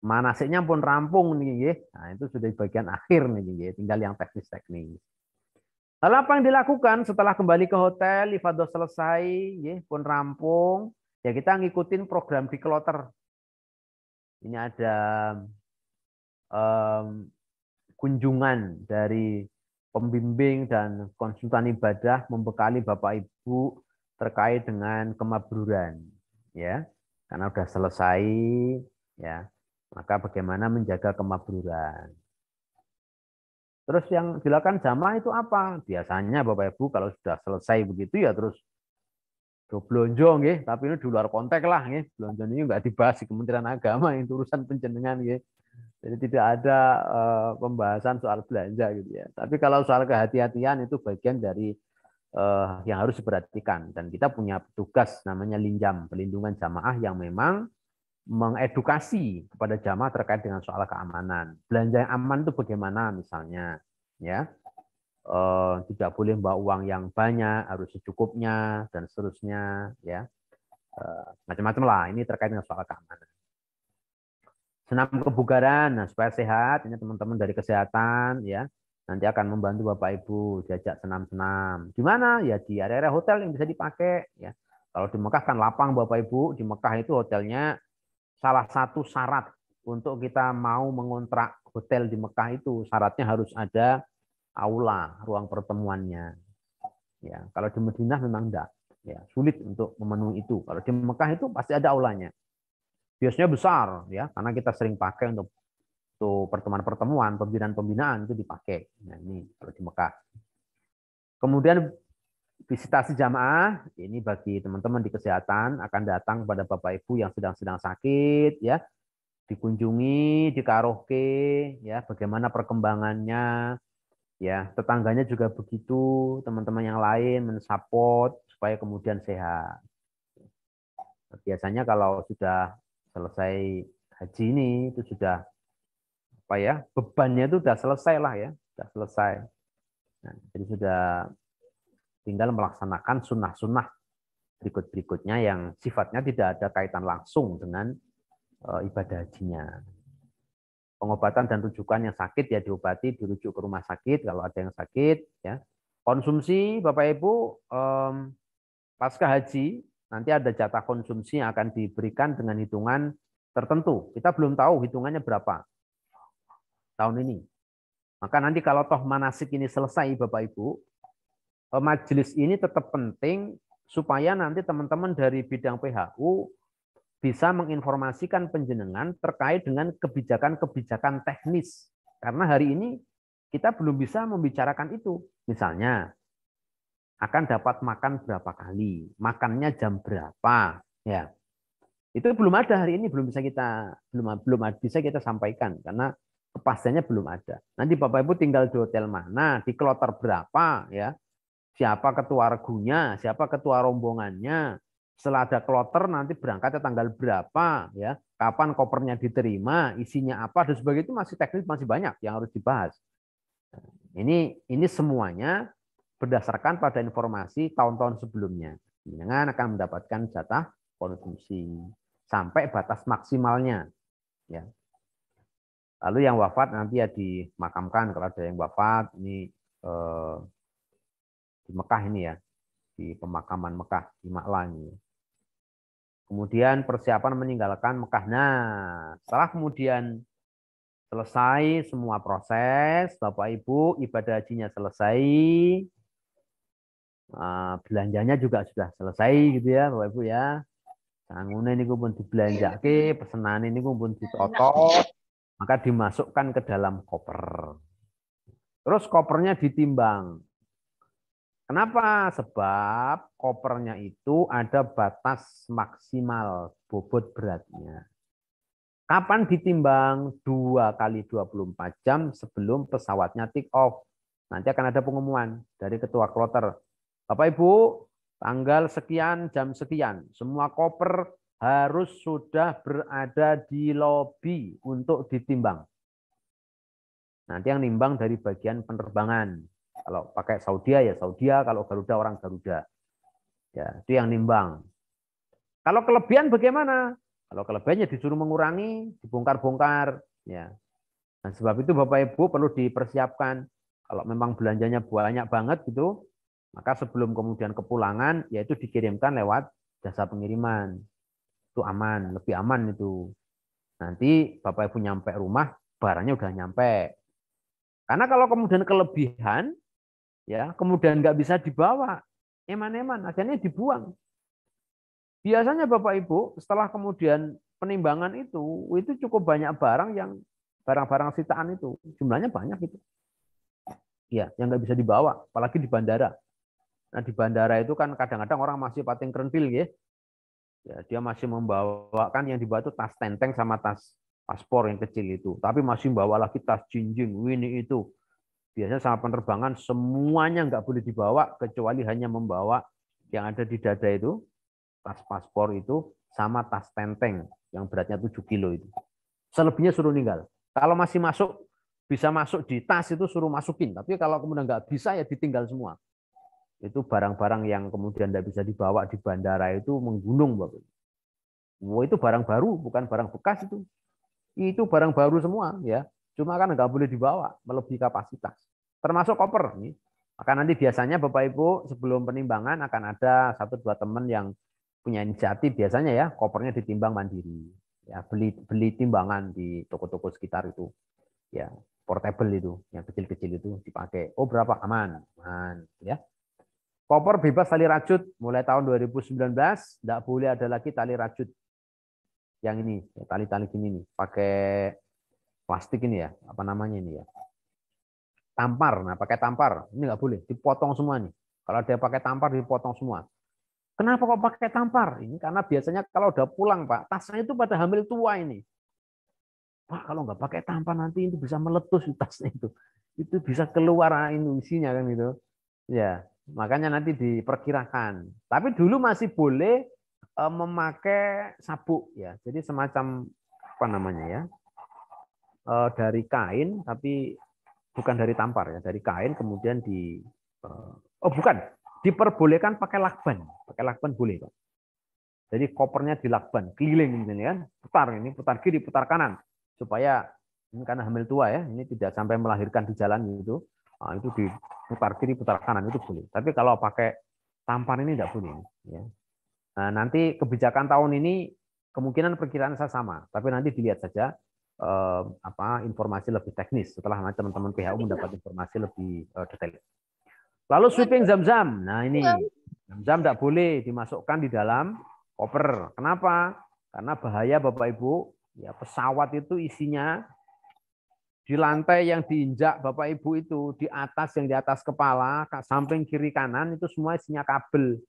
F: Manasiknya pun rampung nih, ya. Nah, itu sudah di bagian akhir nih, ya. Tinggal yang teknis-teknis. Lalu apa yang dilakukan setelah kembali ke hotel, ifadah selesai, ya, pun rampung, ya kita ngikutin program di kloter. Ini ada kunjungan dari pembimbing dan konsultan ibadah membekali Bapak Ibu terkait dengan kemabruran. Ya, karena sudah selesai, ya, maka bagaimana menjaga kemabruran. Terus yang dilakukan jamaah itu apa? Biasanya Bapak Ibu kalau sudah selesai begitu ya terus belonjo nggih, tapi ini di luar konteks lah nggih. Belonjo ini enggak dibahas di Kementerian Agama, yang urusan penjenengan nggih. Jadi tidak ada pembahasan soal belanja gitu ya. Tapi kalau soal kehati-hatian itu bagian dari yang harus diperhatikan, dan kita punya petugas namanya Linjam, pelindungan jamaah, yang memang mengedukasi kepada jamaah terkait dengan soal keamanan. Belanja yang aman itu bagaimana misalnya, ya tidak boleh bawa uang yang banyak, harus secukupnya dan seterusnya, ya macam-macam lah. Ini terkait dengan soal keamanan. Senam kebugaran, nah supaya sehat, ini teman-teman dari kesehatan, ya. Nanti akan membantu Bapak Ibu diajak senam-senam. Di mana? Ya di area-area hotel yang bisa dipakai. Ya. Kalau di Mekah kan lapang Bapak Ibu. Di Mekah itu hotelnya salah satu syarat untuk kita mau mengontrak hotel di Mekah itu syaratnya harus ada aula, ruang pertemuannya. Ya. Kalau di Madinah memang enggak. Ya, sulit untuk memenuhi itu. Kalau di Mekah itu pasti ada aulanya. Biasanya besar, ya, karena kita sering pakai untuk pertemuan-pertemuan, pembinaan-pembinaan itu dipakai. Nah, ini kalau di Mekah. Kemudian visitasi jamaah, ini bagi teman-teman di kesehatan akan datang kepada Bapak Ibu yang sedang sakit, ya, dikunjungi, dikarohke, ya, bagaimana perkembangannya, ya, tetangganya juga begitu, teman-teman yang lain mensupport supaya kemudian sehat. Biasanya kalau sudah selesai haji ini itu sudah apa ya, bebannya itu sudah selesai lah ya, sudah selesai. Nah, jadi sudah tinggal melaksanakan sunnah-sunnah berikut-berikutnya yang sifatnya tidak ada kaitan langsung dengan ibadah hajinya. Pengobatan dan rujukan yang sakit ya diobati, dirujuk ke rumah sakit kalau ada yang sakit ya. Konsumsi Bapak Ibu pasca haji nanti ada jatah konsumsi yang akan diberikan dengan hitungan tertentu. Kita belum tahu hitungannya berapa tahun ini. Maka nanti kalau toh manasik ini selesai Bapak Ibu, majelis ini tetap penting supaya nanti teman-teman dari bidang PHU bisa menginformasikan penjenengan terkait dengan kebijakan-kebijakan teknis. Karena hari ini kita belum bisa membicarakan itu. Misalnya, akan dapat makan berapa kali, makannya jam berapa, ya. Itu belum ada hari ini, belum bisa kita sampaikan karena kepastiannya belum ada. Nanti Bapak Ibu tinggal di hotel mana, di kloter berapa, ya. Siapa ketua regunya, siapa ketua rombongannya. Setelah ada kloter nanti berangkatnya tanggal berapa, ya. Kapan kopernya diterima, isinya apa dan sebagainya, itu masih teknis, masih banyak yang harus dibahas. Ini semuanya berdasarkan pada informasi tahun-tahun sebelumnya. Dengan akan mendapatkan jatah konsumsi sampai batas maksimalnya, ya. Lalu yang wafat nanti ya dimakamkan kalau ada yang wafat ini di Mekah ini ya, di pemakaman Mekah di Ma'la ini. Kemudian persiapan meninggalkan Mekah. Nah, setelah kemudian selesai semua proses, Bapak Ibu ibadah hajinya selesai, belanjanya juga sudah selesai gitu ya Bapak Ibu ya. Sangune ini pun dibelanjake, pesenan ini pun ditotok, maka dimasukkan ke dalam koper. Terus kopernya ditimbang. Kenapa? Sebab kopernya itu ada batas maksimal bobot beratnya. Kapan ditimbang? 2 kali 24 jam sebelum pesawatnya take off. Nanti akan ada pengumuman dari ketua kloter. Bapak Ibu, tanggal sekian, jam sekian, semua koper harus sudah berada di lobi untuk ditimbang. Nanti yang nimbang dari bagian penerbangan. Kalau pakai Saudia ya Saudia, kalau Garuda orang Garuda. Ya, itu yang nimbang. Kalau kelebihan bagaimana? Kalau kelebihannya disuruh mengurangi, dibongkar-bongkar. Ya. Dan sebab itu Bapak Ibu perlu dipersiapkan. Kalau memang belanjanya banyak banget gitu, maka sebelum kemudian kepulangan, yaitu dikirimkan lewat jasa pengiriman. Itu aman, lebih aman itu. Nanti Bapak Ibu nyampe rumah, barangnya udah nyampe. Karena kalau kemudian kelebihan, ya kemudian nggak bisa dibawa, eman-eman, akhirnya dibuang. Biasanya Bapak Ibu setelah kemudian penimbangan itu cukup banyak barang yang barang-barang sitaan itu jumlahnya banyak itu, ya yang nggak bisa dibawa, apalagi di bandara. Nah di bandara itu kan kadang-kadang orang masih pating kerentil ya, dia masih membawakan yang dibawa itu tas tenteng sama tas paspor yang kecil itu, tapi masih membawa lagi tas jinjing, ini itu. Biasanya sama penerbangan semuanya nggak boleh dibawa kecuali hanya membawa yang ada di dada itu, tas paspor itu sama tas tenteng yang beratnya 7 kilo itu. Selebihnya suruh ninggal. Kalau masih bisa masuk di tas itu suruh masukin. Tapi kalau kemudian nggak bisa ya ditinggal semua. Itu barang-barang yang kemudian tidak bisa dibawa di bandara itu menggunung, Bapak. Wah, itu barang baru, bukan barang bekas itu. Itu barang baru semua ya. Cuma kan nggak boleh dibawa, melebihi kapasitas. Termasuk koper. Maka nanti biasanya Bapak Ibu sebelum penimbangan akan ada 1-2 teman yang punya inisiatif biasanya ya, kopernya ditimbang mandiri. Ya, beli timbangan di toko-toko sekitar itu. Ya, portable itu, yang kecil-kecil itu dipakai. Oh, berapa? Aman, ya. Koper bebas tali rajut mulai tahun 2019, tidak boleh ada lagi tali rajut. Yang ini, tali-tali gini nih, pakai plastik ini ya, apa namanya ini ya. Tampar, nah pakai tampar, ini nggak boleh, dipotong semua nih. Kalau dia pakai tampar, dipotong semua. Kenapa kok pakai tampar? Ini karena biasanya kalau udah pulang, Pak, tasnya itu pada hamil tua ini. Pak, kalau nggak pakai tampar nanti itu bisa meletus tasnya itu. Itu bisa keluar isinya kan gitu. Ya, makanya nanti diperkirakan. Tapi dulu masih boleh memakai sabuk ya. Jadi semacam apa namanya ya? Dari kain tapi bukan dari tampar ya, dari kain kemudian bukan, diperbolehkan pakai lakban boleh Pak. Jadi kopernya dilakban, keliling ini kan, putar kiri, putar kanan, supaya ini karena hamil tua ya, ini tidak sampai melahirkan di jalan gitu. Nah, itu diputar kiri, putar kanan itu boleh. Tapi kalau pakai tampar ini tidak boleh. Ya. Nah, nanti kebijakan tahun ini kemungkinan perkiraan saya sama, tapi nanti dilihat saja informasi lebih teknis setelah teman-teman PHU mendapat informasi lebih detail. Lalu sweeping zam-zam. Nah ini zam-zam tidak boleh dimasukkan di dalam koper. Kenapa? Karena bahaya Bapak Ibu. Ya, pesawat itu isinya di lantai yang diinjak Bapak Ibu itu, di atas yang di atas kepala, samping kiri kanan itu semua isinya kabel.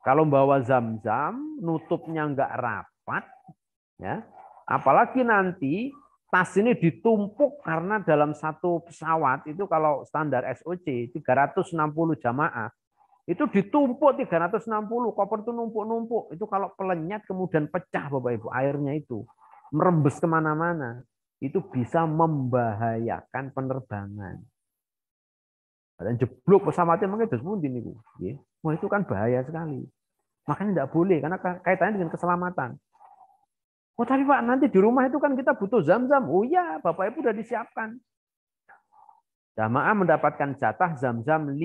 F: Kalau bawa zam-zam, nutupnya nggak rapat, ya. Apalagi nanti tas ini ditumpuk karena dalam satu pesawat itu kalau standar SOC 360 jamaah itu ditumpuk 360 koper itu numpuk-numpuk. Itu kalau pelenyat kemudian pecah Bapak Ibu, airnya itu merembes kemana-mana. Itu bisa membahayakan penerbangan. Dan jeblok pesawatnya mungkin terus pundi niku. Wah itu kan bahaya sekali. Makanya tidak boleh karena kaitannya dengan keselamatan. Oh tapi Pak nanti di rumah itu kan kita butuh zam-zam. Oh iya Bapak Ibu sudah disiapkan. Jamaah mendapatkan jatah zam-zam 5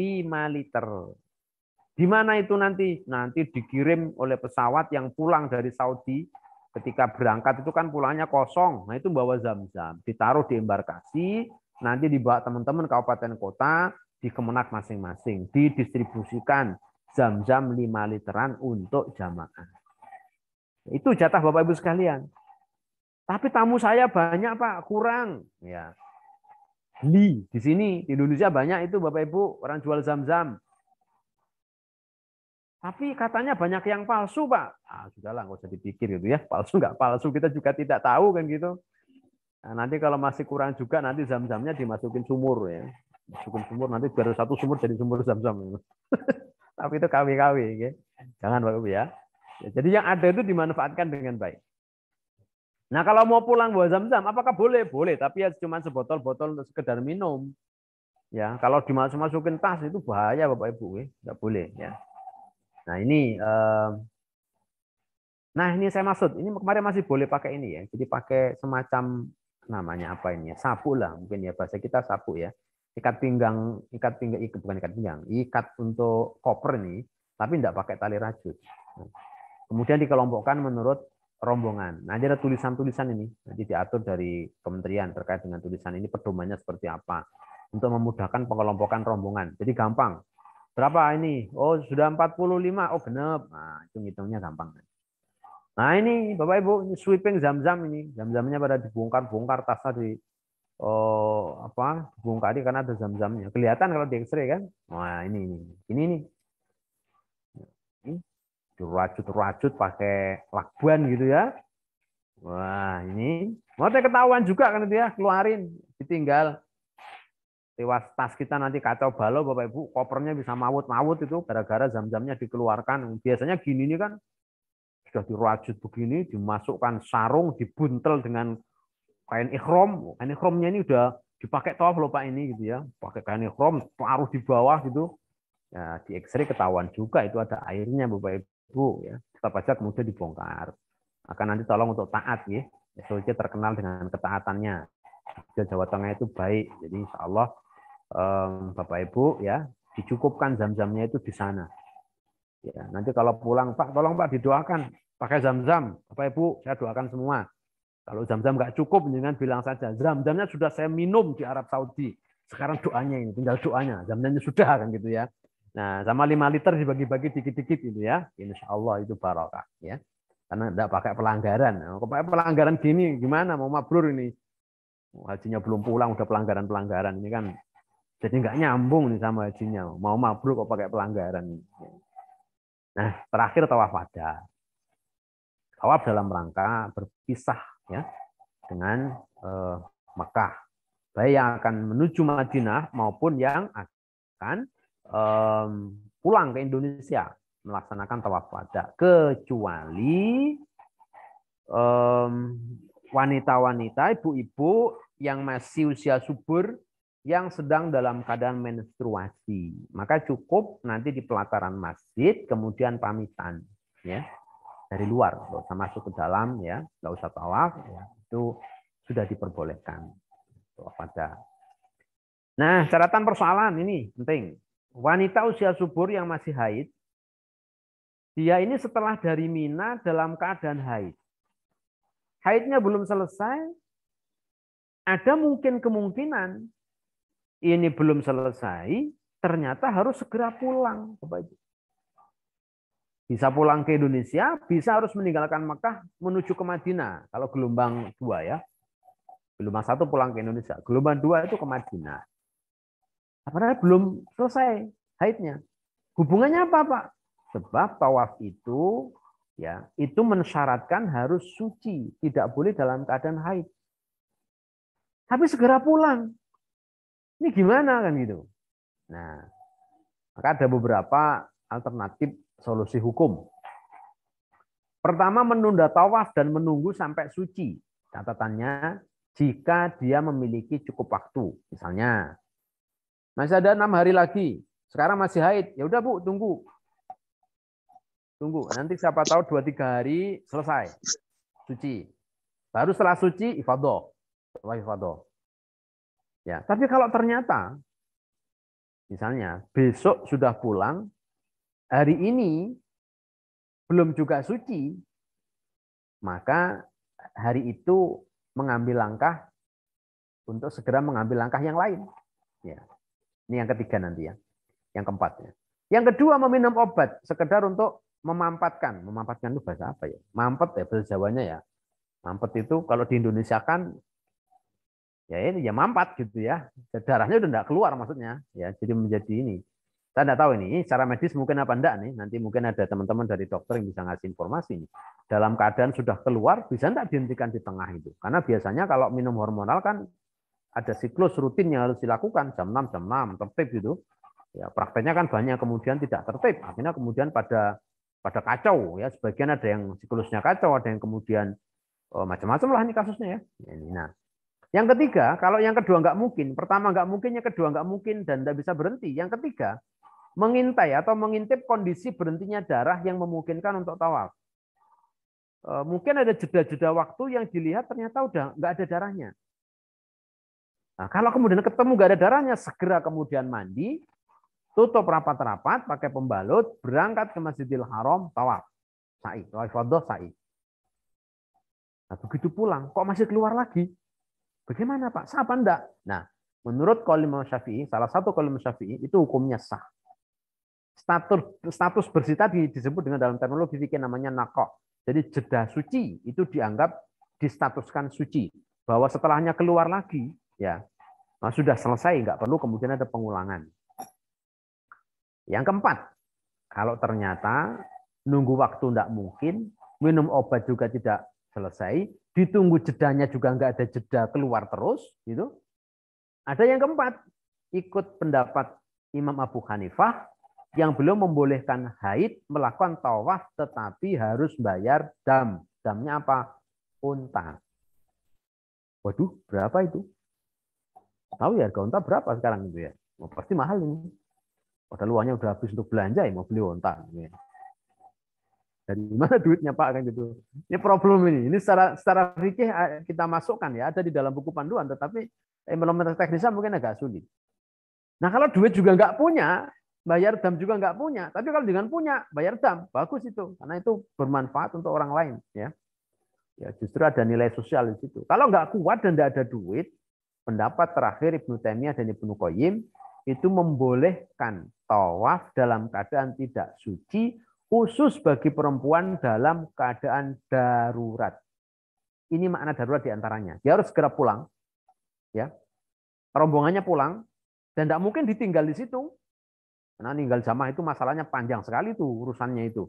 F: liter. Di mana itu nanti? Nanti dikirim oleh pesawat yang pulang dari Saudi. Ketika berangkat itu kan pulangnya kosong. Nah itu bawa zam-zam. Ditaruh di embarkasi. Nanti dibawa teman-teman kabupaten kota. Di Kemenak masing-masing. Didistribusikan zam-zam 5 literan untuk jamaah. Itu jatah Bapak Ibu sekalian. Tapi tamu saya banyak Pak, kurang. Ya. Di sini, di Indonesia banyak itu Bapak Ibu, orang jual zam-zam. Tapi katanya banyak yang palsu Pak. Ah, sudahlah, nggak usah dipikir gitu ya. Palsu nggak palsu, kita juga tidak tahu kan gitu. Nah, nanti kalau masih kurang juga, nanti zam-zamnya dimasukin sumur ya. Masukin sumur, nanti baru satu sumur jadi sumur zam-zam. Tapi itu KW-KW. Ya. Jangan Bapak Ibu ya. Jadi yang ada itu dimanfaatkan dengan baik. Nah kalau mau pulang bawa zam-zam, apakah boleh? Boleh, tapi ya cuma sebotol-botol untuk sekedar minum. Ya, kalau dimasukin tas itu bahaya Bapak Ibu, nggak boleh. Ya. Nah ini saya maksud, ini kemarin masih boleh pakai ini ya. Jadi pakai semacam namanya apa ini ya, sapu lah mungkin ya bahasa kita sapu ya. Ikat pinggang, bukan ikat pinggang, ikat untuk koper ini, tapi tidak pakai tali rajut. Kemudian dikelompokkan menurut rombongan. Nah, ada tulisan-tulisan ini. Nanti diatur dari kementerian terkait dengan tulisan ini pedomannya seperti apa. Untuk memudahkan pengelompokan rombongan. Jadi gampang. Berapa ini? Oh, sudah 45. Oh, genep. Nah, itu ngitungnya gampang. Nah, ini Bapak Ibu, ini sweeping zam-zam ini. Zam-zamnya pada dibongkar-bongkar tasnya dibongkar karena ada zam-zamnya. Kelihatan kalau di X-ray kan? Wah, ini. Ini. Dirajut pakai lakban gitu ya. Wah ini mau ketahuan juga kan dia keluarin ditinggal tewas tas kita nanti kacau balau Bapak Ibu, kopernya bisa mawut-mawut itu gara-gara zam-zamnya dikeluarkan. Biasanya gini nih kan sudah dirajut begini, dimasukkan sarung, dibuntel dengan kain ikhram. Kain ikhramnya ini udah dipakai tawaf loh Pak ini gitu ya, pakai kain ikhram taruh di bawah gitu. Ya, di X-ray ketahuan juga itu ada airnya Bapak Ibu ya. Tetap aja kemudian dibongkar. Akan nanti tolong untuk taat ya. SOC terkenal dengan ketaatannya. Di Jawa Tengah itu baik. Jadi insya Allah Bapak Ibu ya dicukupkan zam-zamnya itu di sana. Ya, nanti kalau pulang Pak, tolong Pak didoakan pakai zam-zam. Bapak Ibu saya doakan semua. Kalau zam-zam nggak cukup, jangan bilang saja zam-zamnya sudah saya minum di Arab Saudi. Sekarang doanya ini, tinggal doanya. Zam-zamnya sudah kan gitu ya. Nah, sama 5 liter dibagi-bagi dikit-dikit gitu ya. Insya Allah itu barokah ya. Karena tidak pakai pelanggaran. Kalau pakai pelanggaran gini gimana mau mabrur ini? Hajinya belum pulang udah pelanggaran-pelanggaran ini kan. Jadi nggak nyambung nih sama hajinya. Mau mabrur kok pakai pelanggaran. Nah, terakhir tawaf wada. Tawaf dalam rangka berpisah ya dengan Mekah. Baik yang akan menuju Madinah maupun yang akan pulang ke Indonesia. melaksanakan tawaf wada, kecuali wanita-wanita, ibu-ibu yang masih usia subur yang sedang dalam keadaan menstruasi. Maka cukup nanti di pelataran masjid, kemudian pamitan, ya, dari luar, nggak usah masuk ke dalam, ya, nggak usah tawaf, ya, itu sudah diperbolehkan. Tawaf wada. Nah, catatan persoalan ini penting. Wanita usia subur yang masih haid, dia ini setelah dari Mina dalam keadaan haid. Haidnya belum selesai, ada mungkin kemungkinan ini belum selesai, ternyata harus segera pulang. Bisa pulang ke Indonesia, bisa harus meninggalkan Mekah menuju ke Madinah. Kalau gelombang 2 ya. Gelombang 1 pulang ke Indonesia. Gelombang 2 itu ke Madinah. Padahal belum selesai haidnya. Hubungannya apa, Pak? Sebab tawaf itu ya, itu mensyaratkan harus suci, tidak boleh dalam keadaan haid. Tapi segera pulang. Ini gimana kan gitu. Nah, maka ada beberapa alternatif solusi hukum. Pertama, menunda tawaf dan menunggu sampai suci. Catatannya, jika dia memiliki cukup waktu. Misalnya, masih ada 6 hari lagi. Sekarang masih haid. Ya udah Bu, tunggu. Tunggu. Nanti siapa tahu 2-3 hari selesai. Suci. Baru setelah suci, ifadah. Ya, tapi kalau ternyata, misalnya, besok sudah pulang, hari ini belum juga suci, maka hari itu mengambil langkah untuk segera mengambil langkah yang lain. Ya. Ini yang ketiga nanti ya. Yang keempat. Ya. Yang kedua, meminum obat sekedar untuk memampatkan. Memampatkan itu bahasa apa ya? Mampet ya bahasa Jawanya ya. Mampet itu kalau di Indonesia kan ya ini ya mampat gitu ya. Darahnya udah enggak keluar maksudnya. Ya, jadi menjadi ini. Saya enggak tahu ini secara medis mungkin apa enggak nih. Nanti mungkin ada teman-teman dari dokter yang bisa ngasih informasi nih. Dalam keadaan sudah keluar bisa enggak dihentikan di tengah itu? Karena biasanya kalau minum hormonal kan ada siklus rutin yang harus dilakukan jam 6 tertib gitu. Ya, prakteknya kan banyak kemudian tidak tertib. Akhirnya kemudian pada kacau ya. Sebagian ada yang siklusnya kacau, ada yang kemudian macam-macam lah ini kasusnya ya. Ini nah. Yang ketiga, kalau yang kedua nggak mungkin, pertama nggak mungkin, yang kedua nggak mungkin, dan nggak bisa berhenti. Yang ketiga, mengintai atau mengintip kondisi berhentinya darah yang memungkinkan untuk tawaf. Mungkin ada jeda-jeda waktu yang dilihat ternyata udah nggak ada darahnya. Nah, kalau kemudian ketemu nggak ada darahnya, segera kemudian mandi, tutup rapat-rapat, pakai pembalut, berangkat ke Masjidil Haram, tawaf. Sa'i, tawaf sa'i. Nah, begitu pulang, kok masih keluar lagi? Bagaimana Pak? Sah apa enggak? Nah, menurut qaul Imam Syafi'i, salah satu qaul Imam Syafi'i itu hukumnya sah. Status bersih tadi disebut dengan dalam terminologi fikih namanya naqo. Jadi jeda suci itu dianggap distatuskan suci. Bahwa setelahnya keluar lagi, ya sudah selesai, nggak perlu kemudian ada pengulangan. Yang keempat, kalau ternyata nunggu waktu enggak mungkin, minum obat juga tidak selesai, ditunggu jedanya juga nggak ada jeda keluar terus, gitu. Ada yang keempat, ikut pendapat Imam Abu Hanifah yang belum membolehkan haid melakukan tawaf tetapi harus bayar dam. Damnya apa? Unta. Waduh, berapa itu? Tahu ya harga unta berapa sekarang itu ya? Oh, pasti mahal ini. Padahal uangnya udah habis untuk belanja ya mau beli unta. Ya. Dari mana duitnya Pak kan gitu. Ini problem ini. Ini secara fikih kita masukkan ya, ada di dalam buku panduan, tetapi implementasi teknisnya mungkin agak sulit. Nah kalau duit juga nggak punya, bayar dam juga nggak punya. Tapi kalau dengan punya, bayar dam, bagus itu, karena itu bermanfaat untuk orang lain ya. Ya justru ada nilai sosial di situ. Kalau nggak kuat dan nggak ada duit, pendapat terakhir Ibnu Taimiyah dan Ibnu Qayyim itu membolehkan tawaf dalam keadaan tidak suci, khusus bagi perempuan dalam keadaan darurat. Ini makna darurat diantaranya. Dia harus segera pulang, ya. Rombongannya pulang dan tidak mungkin ditinggal di situ. Karena tinggal jamaah itu masalahnya panjang sekali tuh urusannya itu.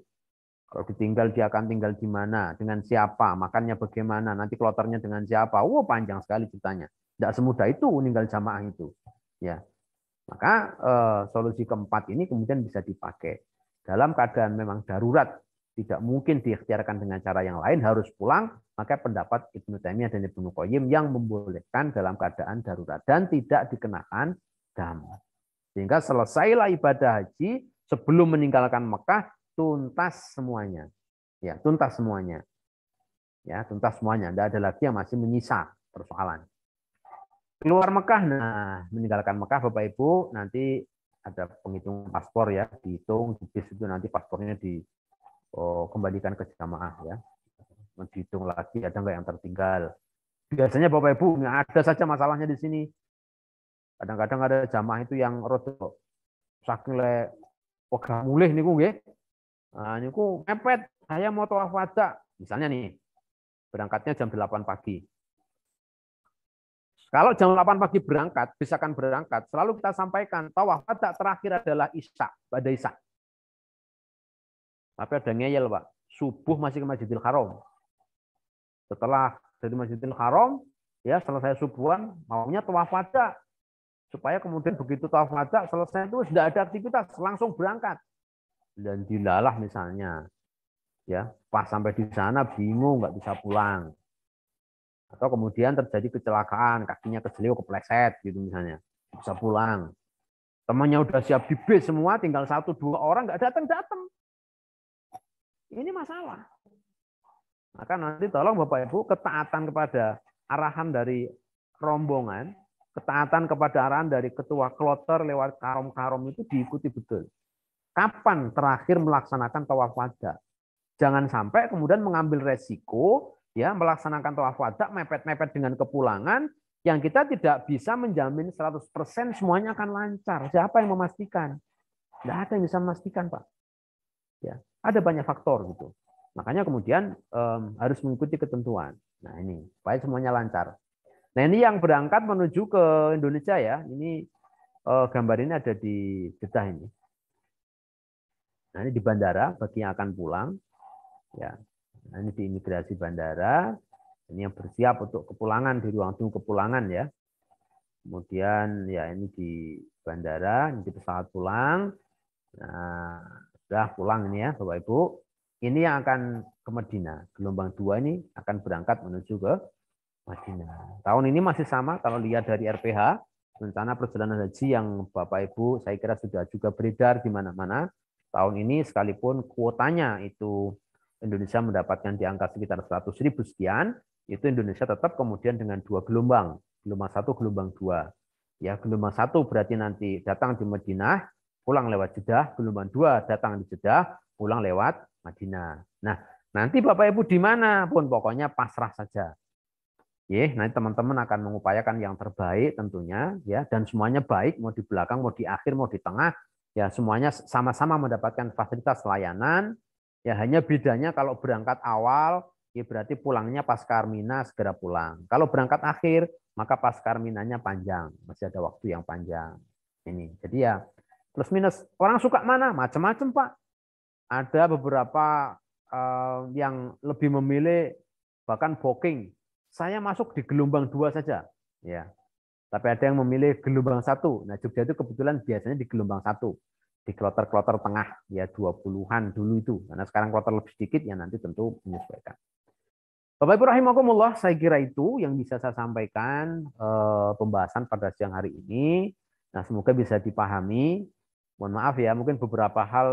F: Kalau ditinggal dia akan tinggal di mana, dengan siapa, makannya bagaimana, nanti kloternya dengan siapa. Panjang sekali ceritanya. Tidak semudah itu meninggal jamaah itu, ya. Maka solusi keempat ini kemudian bisa dipakai. dalam keadaan memang darurat, tidak mungkin diikhtiarkan dengan cara yang lain, harus pulang, maka pendapat Ibnu Taimiyah dan Ibnu Qayyim yang membolehkan dalam keadaan darurat dan tidak dikenakan dam. Sehingga selesailah ibadah haji sebelum meninggalkan Mekah, tuntas semuanya. Ya, tuntas semuanya. Ya, tuntas semuanya. Tidak ada lagi yang masih menyisa persoalan. Keluar Mekah, nah meninggalkan Mekah Bapak Ibu, nanti ada penghitung paspor ya, dihitung di bis itu nanti paspornya dikembalikan ke jamaah ya. Dihitung lagi ada nggak yang tertinggal. Biasanya Bapak Ibu nggak ada saja masalahnya di sini. Kadang-kadang ada jamaah itu yang rodok saking wegah mulih niku nggih. Nah, niku mepet, saya mau tawaf wada. Misalnya nih, berangkatnya jam 8 pagi. Kalau jam 8 pagi berangkat, bisakan berangkat, selalu kita sampaikan, tawaf wada terakhir adalah Isya, pada Isya. Tapi ada ngeyel, Pak. Subuh masih ke Masjidil Haram. Setelah dari Masjidil Haram, ya selesai subuhan, maunya tawaf wada. Supaya kemudian begitu tawaf wada selesai itu sudah ada aktivitas, langsung berangkat. Dan dilalah misalnya, ya pas sampai di sana bingung nggak bisa pulang, atau kemudian terjadi kecelakaan, kakinya kejeliu kepleset gitu misalnya, bisa pulang. Temannya udah siap di bis semua, tinggal 1-2 orang nggak datang. Ini masalah. Maka nanti tolong Bapak Ibu ketaatan kepada arahan dari rombongan, ketaatan kepada arahan dari ketua kloter lewat karom-karom itu diikuti betul. Kapan terakhir melaksanakan tawaf wada? Jangan sampai kemudian mengambil resiko ya melaksanakan tawaf wada mepet-mepet dengan kepulangan yang kita tidak bisa menjamin 100% semuanya akan lancar. Siapa yang memastikan? Tidak ada yang bisa memastikan, Pak. Ya, ada banyak faktor gitu. Makanya kemudian harus mengikuti ketentuan. Nah, ini supaya semuanya lancar. Nah, ini yang berangkat menuju ke Indonesia ya. Ini gambar ini ada di Jeddah ini. Nah, ini di bandara bagi yang akan pulang. Ya. Nah, ini di imigrasi bandara. Ini yang bersiap untuk kepulangan di ruang tunggu kepulangan ya. Kemudian ya ini di bandara, ini di pesawat pulang. Nah, sudah pulang ini ya Bapak Ibu. Ini yang akan ke Madinah. Gelombang 2 ini akan berangkat menuju ke Madinah. Tahun ini masih sama kalau lihat dari RPH, rencana perjalanan haji yang Bapak Ibu saya kira sudah juga beredar di mana-mana. Tahun ini sekalipun kuotanya itu Indonesia mendapatkan di angka sekitar 100.000 sekian, itu Indonesia tetap kemudian dengan 2 gelombang. Gelombang 1, gelombang 2. Ya, gelombang 1 berarti nanti datang di Madinah, pulang lewat Jeddah, gelombang 2 datang di Jeddah, pulang lewat Madinah. Nah, nanti Bapak Ibu di mana pun pokoknya pasrah saja. Nanti teman-teman akan mengupayakan yang terbaik tentunya ya, dan semuanya baik, mau di belakang, mau di akhir, mau di tengah. Ya, semuanya sama-sama mendapatkan fasilitas layanan. Ya, hanya bedanya kalau berangkat awal, ya berarti pulangnya pasca Armina segera pulang. Kalau berangkat akhir, maka pasca Arminanya panjang, masih ada waktu yang panjang. Ini, jadi ya plus minus. Orang suka mana? Macam-macam Pak. Ada beberapa yang lebih memilih bahkan booking. Saya masuk di gelombang 2 saja. Ya. Tapi ada yang memilih gelombang 1. Nah, Jogja itu kebetulan biasanya di gelombang 1. Di kloter-kloter tengah, ya 20-an dulu itu. Karena sekarang kloter lebih sedikit, ya nanti tentu menyesuaikan. Bapak Ibu rahimakumullah, saya kira itu yang bisa saya sampaikan pembahasan pada siang hari ini. Nah, semoga bisa dipahami. Mohon maaf ya, mungkin beberapa hal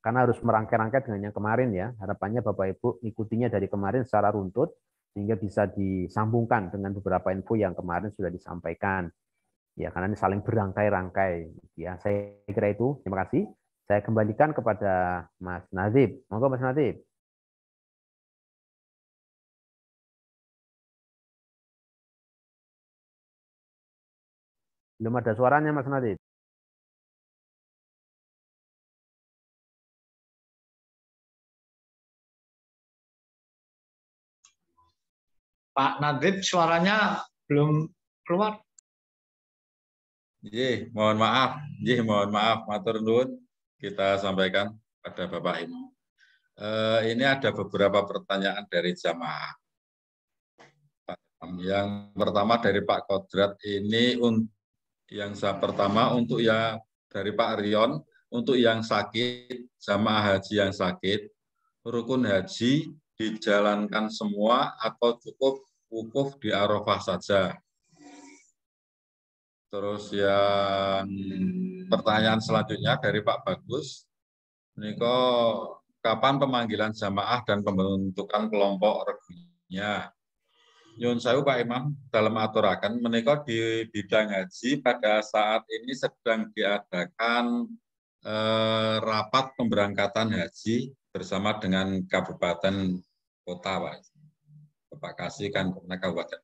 F: karena harus merangkai-rangkai dengan yang kemarin ya. Harapannya Bapak Ibu ikutinya dari kemarin secara runtut, sehingga bisa disambungkan dengan beberapa info yang kemarin sudah disampaikan. Ya, karena ini saling berangkai-rangkai. Ya, saya kira itu. Terima kasih. Saya kembalikan kepada Mas Nazib. Monggo Mas Nazib. Belum ada suaranya Mas Nazib.
A: Pak Nadib suaranya belum keluar.
B: Mohon maaf, matur nuwun kita sampaikan pada Bapak Ibu. Ini ada beberapa pertanyaan dari jamaah. Yang pertama dari Pak Kodrat ini yang pertama untuk ya dari Pak Rion, untuk yang sakit, jamaah haji yang sakit, rukun haji dijalankan semua atau cukup wukuf di Arafah saja. Terus yang pertanyaan selanjutnya dari Pak Bagus, Niko, kapan pemanggilan jamaah dan pembentukan kelompok regunya? Nyun sewu Pak Imam, dalam aturakan menika di bidang haji pada saat ini sedang diadakan rapat pemberangkatan haji bersama dengan kabupaten kota, Pak. Bapak kasih kan kabupaten.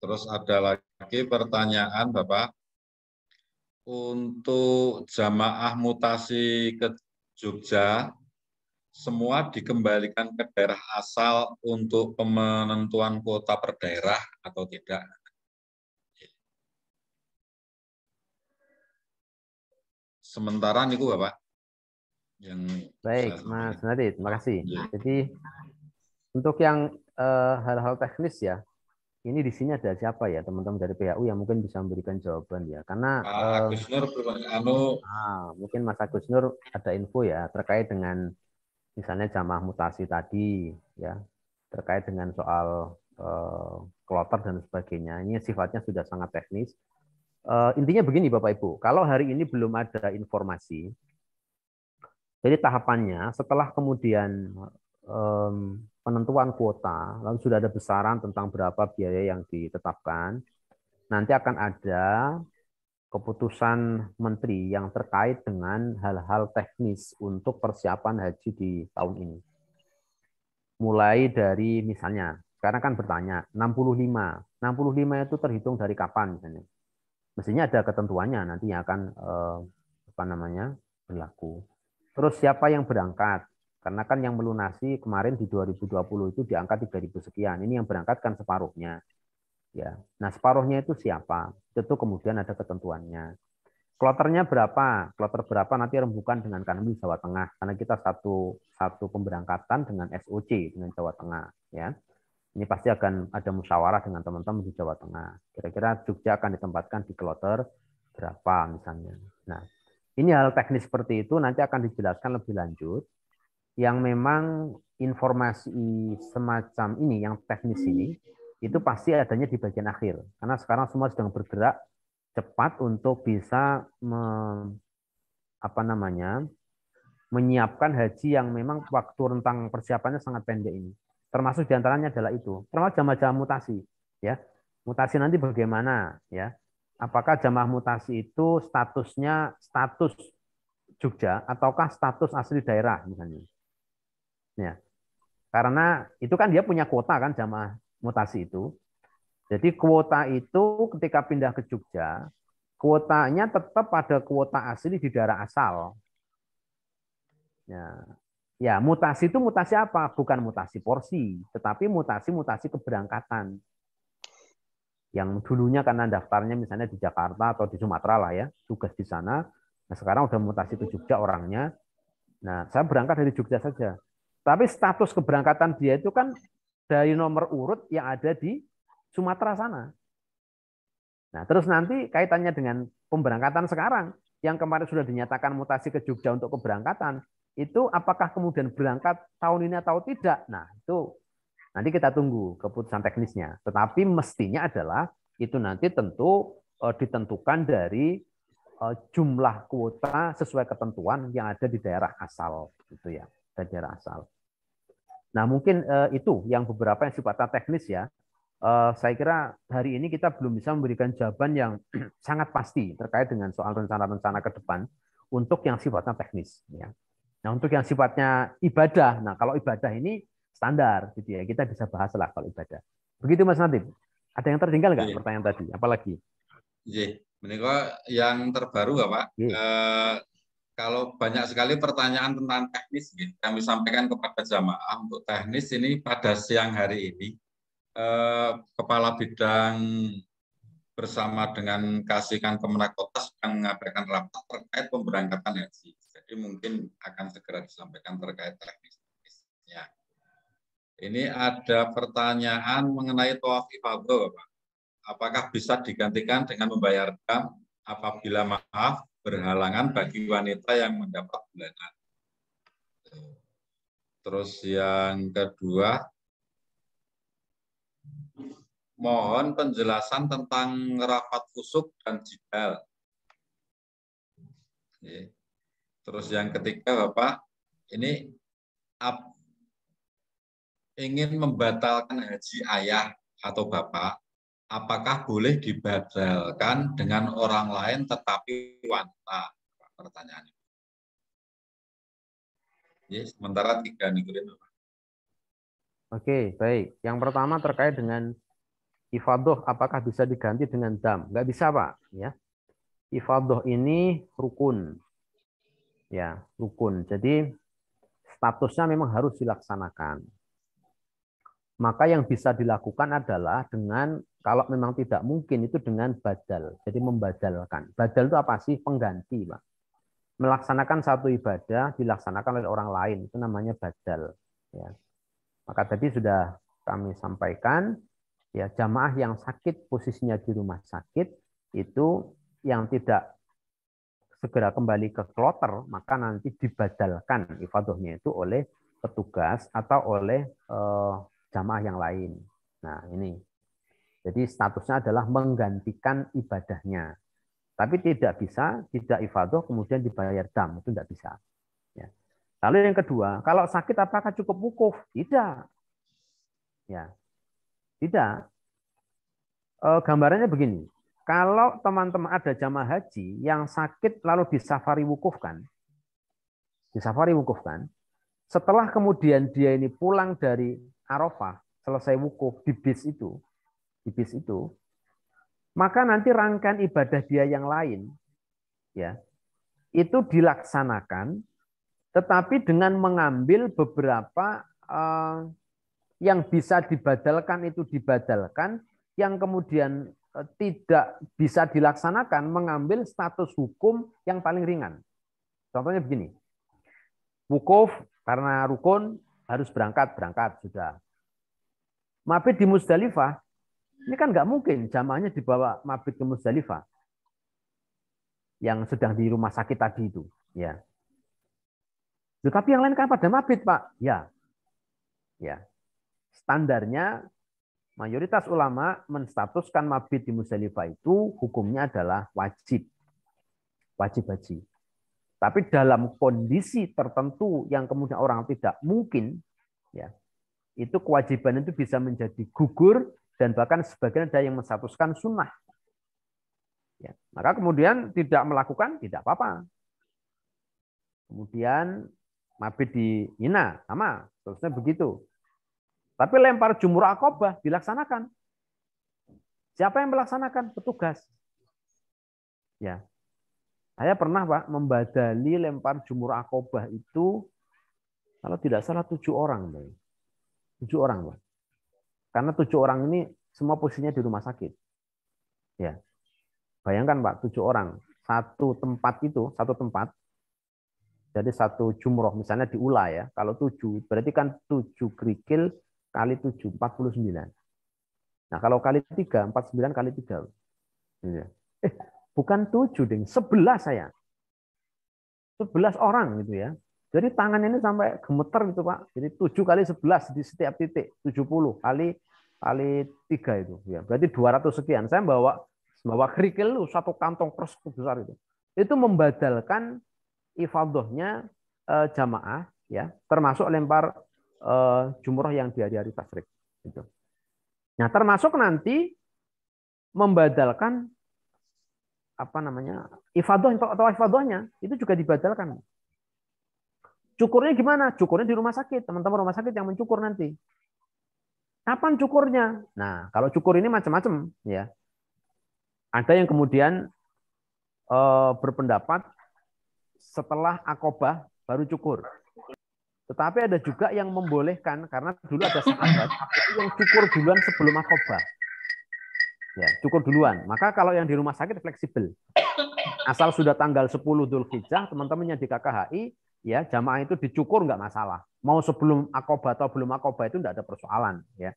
B: Terus ada lagi pertanyaan Bapak, untuk jamaah mutasi ke Jogja, semua dikembalikan ke daerah asal untuk penentuan kuota per daerah atau tidak? Sementara niku Bapak. Yang
F: baik, Mas Nadit, terima kasih.
B: Ya.
F: Jadi untuk yang hal-hal teknis ya, ini di sini ada siapa ya teman-teman dari PHU yang mungkin bisa memberikan jawaban ya, karena
B: Agus Nur,
F: mungkin Mas Agus Nur ada info ya terkait dengan misalnya jamaah mutasi tadi ya, terkait dengan soal kloter dan sebagainya. Ini sifatnya sudah sangat teknis. Intinya begini Bapak Ibu, kalau hari ini belum ada informasi, jadi tahapannya setelah kemudian penentuan kuota, lalu sudah ada besaran tentang berapa biaya yang ditetapkan, nanti akan ada keputusan menteri yang terkait dengan hal-hal teknis untuk persiapan haji di tahun ini. Mulai dari misalnya, sekarang kan bertanya, 65 itu terhitung dari kapan misalnya. Mestinya ada ketentuannya nanti yang akan berlaku. Terus siapa yang berangkat? Karena kan yang melunasi kemarin di 2020 itu di angka 3.000 sekian. Ini yang berangkat kan separuhnya. Ya. Nah, separuhnya itu siapa? Itu kemudian ada ketentuannya. Kloternya berapa? Kloter berapa nanti rembukan dengan Kanwil Jawa Tengah. Karena kita satu pemberangkatan dengan SOC dengan Jawa Tengah. Ya. Ini pasti akan ada musyawarah dengan teman-teman di Jawa Tengah. Kira-kira Jogja akan ditempatkan di kloter berapa misalnya. Nah, ini hal teknis seperti itu nanti akan dijelaskan lebih lanjut. Yang memang informasi semacam ini, yang teknis ini, itu pasti adanya di bagian akhir. Karena sekarang semua sedang bergerak cepat untuk bisa menyiapkan haji yang memang waktu rentang persiapannya sangat pendek ini. Termasuk diantaranya adalah itu, termasuk jamaah mutasi. Ya, mutasi nanti bagaimana? Ya, apakah jamaah mutasi itu statusnya status Jogja ataukah status asli daerah misalnya? Ya, karena itu kan dia punya kuota kan jamaah mutasi itu. Jadi kuota itu ketika pindah ke Jogja, kuotanya tetap pada kuota asli di daerah asal. Ya, mutasi itu mutasi apa? Bukan mutasi porsi, tetapi mutasi keberangkatan. Yang dulunya karena daftarnya misalnya di Jakarta atau di Sumatera lah ya, tugas di sana. Nah, sekarang udah mutasi ke Jogja orangnya. Nah, saya berangkat dari Jogja saja. Tapi status keberangkatan dia itu kan dari nomor urut yang ada di Sumatera sana. Nah, terus nanti kaitannya dengan pemberangkatan sekarang, yang kemarin sudah dinyatakan mutasi ke Jogja untuk keberangkatan, itu apakah kemudian berangkat tahun ini atau tidak? Nah, itu nanti kita tunggu keputusan teknisnya. Tetapi mestinya adalah itu nanti tentu ditentukan dari jumlah kuota sesuai ketentuan yang ada di daerah asal, gitu ya, dari daerah asal. Nah, mungkin itu yang beberapa yang sifatnya teknis ya. Saya kira hari ini kita belum bisa memberikan jawaban yang sangat pasti terkait dengan soal rencana-rencana ke depan untuk yang sifatnya teknis. Ya. Nah, untuk yang sifatnya ibadah, nah kalau ibadah ini standar, gitu ya, kita bisa bahas lah kalau ibadah. Begitu Mas Nadib. Ada yang tertinggal nggak pertanyaan tadi? Apalagi?
B: Iya, menika yang terbaru Bapak. Kalau banyak sekali pertanyaan tentang teknis, kami sampaikan kepada jamaah untuk teknis ini pada siang hari ini. Kepala Bidang bersama dengan Kasihkan Kemenak Kota sedang mengadakan rapat terkait pemberangkatan haji. Jadi mungkin akan segera disampaikan terkait teknisnya. Ini ada pertanyaan mengenai tawaf ifadah, Bapak. Apakah bisa digantikan dengan membayar dam apabila maaf berhalangan bagi wanita yang mendapat bulanan. Terus yang kedua, mohon penjelasan tentang rapat kusuk dan jidal. Terus yang ketiga, Bapak, ini ingin membatalkan haji ayah atau bapak, apakah boleh dibatalkan dengan orang lain tetapi wanita? Pertanyaannya. Sementara 3 nih.
F: Oke, baik. Yang pertama terkait dengan ifadah, apakah bisa diganti dengan dam? Nggak bisa, Pak. Ya, ifadah ini rukun. Ya, rukun. Jadi statusnya memang harus dilaksanakan. Maka yang bisa dilakukan adalah dengan, kalau memang tidak mungkin, itu dengan badal. Jadi membadalkan. Badal itu apa sih? Pengganti, Pak. Melaksanakan satu ibadah dilaksanakan oleh orang lain, itu namanya badal. Ya. Maka tadi sudah kami sampaikan, ya, jamaah yang sakit posisinya di rumah sakit itu yang tidak segera kembali ke kloter, maka nanti dibadalkan ifadahnya itu oleh petugas atau oleh jamaah yang lain. Nah, ini. Jadi statusnya adalah menggantikan ibadahnya. Tapi tidak bisa, tidak ifadah kemudian dibayar dam, itu tidak bisa. Ya. Lalu yang kedua, kalau sakit apakah cukup wukuf? Tidak. Ya, tidak. Gambarannya begini, kalau teman-teman ada jamaah haji yang sakit lalu disafari wukufkan, setelah kemudian dia ini pulang dari Arafah, selesai wukuf di bis itu, maka nanti rangkaian ibadah dia yang lain, ya, itu dilaksanakan, tetapi dengan mengambil beberapa yang bisa dibadalkan itu dibadalkan, yang kemudian tidak bisa dilaksanakan mengambil status hukum yang paling ringan. Contohnya begini, wukuf karena rukun harus berangkat sudah. Mabit di Muzdalifah, ini kan nggak mungkin jamaahnya dibawa mabit ke Muzdalifah yang sedang di rumah sakit tadi itu, ya. Tetapi yang lain kan pada mabit, Pak. Ya. Standarnya mayoritas ulama menstatuskan mabit di Muzdalifah itu hukumnya adalah wajib haji. Tapi dalam kondisi tertentu yang kemudian orang tidak mungkin, ya, itu kewajiban itu bisa menjadi gugur dan bahkan sebagian ada yang menstatuskan sunnah. Ya, maka kemudian tidak melakukan tidak apa-apa. Kemudian mabit di Mina sama, terusnya begitu. Tapi lempar jumur akobah dilaksanakan. Siapa yang melaksanakan? Petugas. Ya, saya pernah, Pak, membadali lempar jumur akobah itu, kalau tidak salah 7 orang, Pak. 7 orang, Pak. Karena 7 orang ini semua posisinya di rumah sakit. Ya, bayangkan, Pak, 7 orang, satu tempat. Jadi satu jumroh misalnya diulah ya. Kalau 7 berarti kan 7 kerikil kali 7 49. Nah, kalau kali 3 49 kali 3. Bukan 7, Ding. 11 saya. 11 orang gitu ya. Jadi tangan ini sampai gemeter gitu, Pak. Jadi 7 kali 11 di setiap titik, 70 kali 3 itu ya. Berarti 200 sekian. Saya bawa kerikil satu kantong pers besar itu. Itu membadalkan ifadahnya jamaah ya, termasuk lempar jumroh yang di hari-hari tasyrik gitu. Nah, termasuk nanti membadalkan ifadah atau ifadahnya itu juga dibadalkan. Cukurnya gimana? Cukurnya di rumah sakit, teman-teman rumah sakit yang mencukur nanti. Kapan cukurnya? Nah, kalau cukur ini macam-macam ya. Ada yang kemudian berpendapat setelah akobah baru cukur. Tetapi ada juga yang membolehkan, karena dulu ada sahabat yang cukur duluan sebelum akobah. Ya, cukur duluan. Maka kalau yang di rumah sakit fleksibel. Asal sudah tanggal 10 Dzulhijjah, teman-teman yang di KKHI, ya, jamaah itu dicukur nggak masalah. Mau sebelum akobah atau belum akobah itu nggak ada persoalan, ya.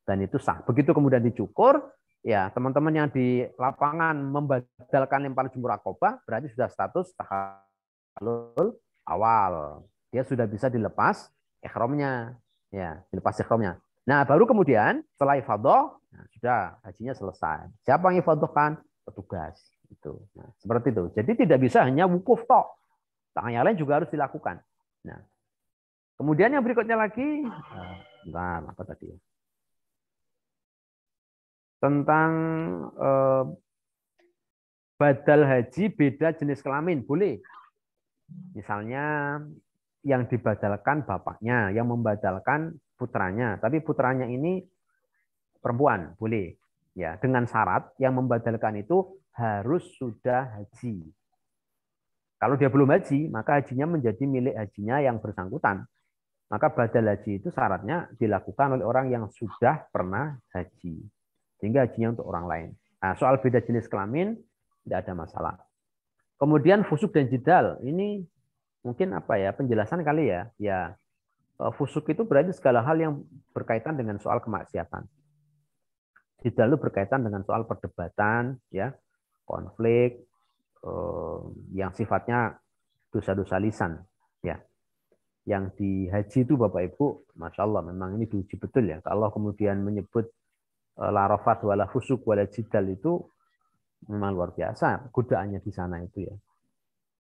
F: Dan itu sah. Begitu kemudian dicukur, Ya, teman-teman yang di lapangan membadalkan lempar jumroh akobah berarti sudah status tahallul awal. Dia sudah bisa dilepas ihramnya. Ya, dilepas ihramnya. Nah, baru kemudian setelah ifadah, nah, sudah hajinya selesai. Siapa yang ifadahkan? Petugas. Itu. Nah, seperti itu. Jadi tidak bisa hanya wukuf tok. Tangan yang lain juga harus dilakukan. Nah, kemudian yang berikutnya lagi, bentar, apa tadi? Tentang badal haji beda jenis kelamin, boleh. Misalnya yang dibadalkan bapaknya, yang membadalkan putranya, tapi putranya ini perempuan, boleh. Ya, dengan syarat yang membadalkan itu harus sudah haji. Kalau dia belum haji, maka hajinya menjadi milik hajinya yang bersangkutan. Maka badal haji itu syaratnya dilakukan oleh orang yang sudah pernah haji. Sehingga hajinya untuk orang lain. Nah, soal beda jenis kelamin, tidak ada masalah. Kemudian fusuk dan jidal, ini mungkin apa ya, penjelasan kali ya. Ya, fusuk itu berarti segala hal yang berkaitan dengan soal kemaksiatan. Jidal itu berkaitan dengan soal perdebatan, ya, konflik, yang sifatnya dosa-dosa lisan. Ya. Yang di haji itu Bapak Ibu, Masya Allah, memang ini diuji betul ya. Kalau kemudian menyebut la rafat wala fusuk wala jidal itu memang luar biasa godaannya di sana itu ya.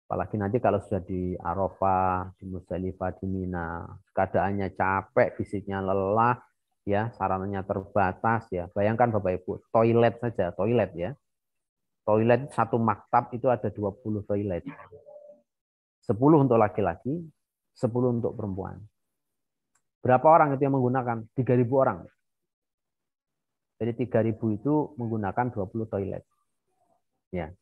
F: Apalagi nanti kalau sudah di Arafah, di Musdalifah, di Mina, keadaannya capek, fisiknya lelah, ya, sarananya terbatas ya. Bayangkan Bapak Ibu, toilet saja, toilet ya. Toilet satu maktab itu ada 20 toilet. 10 untuk laki-laki, 10 untuk perempuan. Berapa orang itu yang menggunakan? 3.000 orang. Jadi 3.000 itu menggunakan 20 toilet. Ya.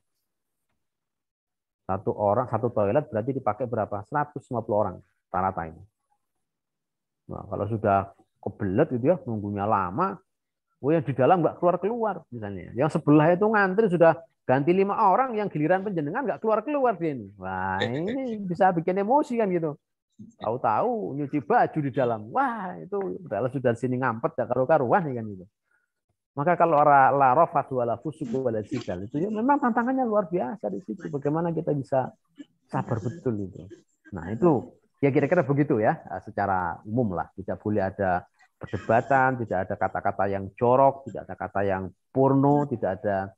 F: Satu orang, satu toilet berarti dipakai berapa? 150 orang rata-rata ini. Nah, kalau sudah kebelet gitu ya, nunggunya lama, yang di dalam nggak keluar-keluar misalnya. Yang sebelah itu ngantri sudah ganti 5 orang, yang giliran penjenengan nggak keluar-keluar Din. Wah, ini bisa bikin emosi kan gitu. Tahu-tahu nyuci baju di dalam. Wah, itu padahal sudah sini ngampet ya karu-karuan kan gitu. Maka kalau la rafat wala fusuk wala jidal itu ya memang tantangannya luar biasa di situ. Bagaimana kita bisa sabar betul itu. Nah, itu ya kira-kira begitu ya, secara umum lah. Tidak boleh ada perdebatan, tidak ada kata-kata yang jorok, tidak ada kata yang porno, tidak ada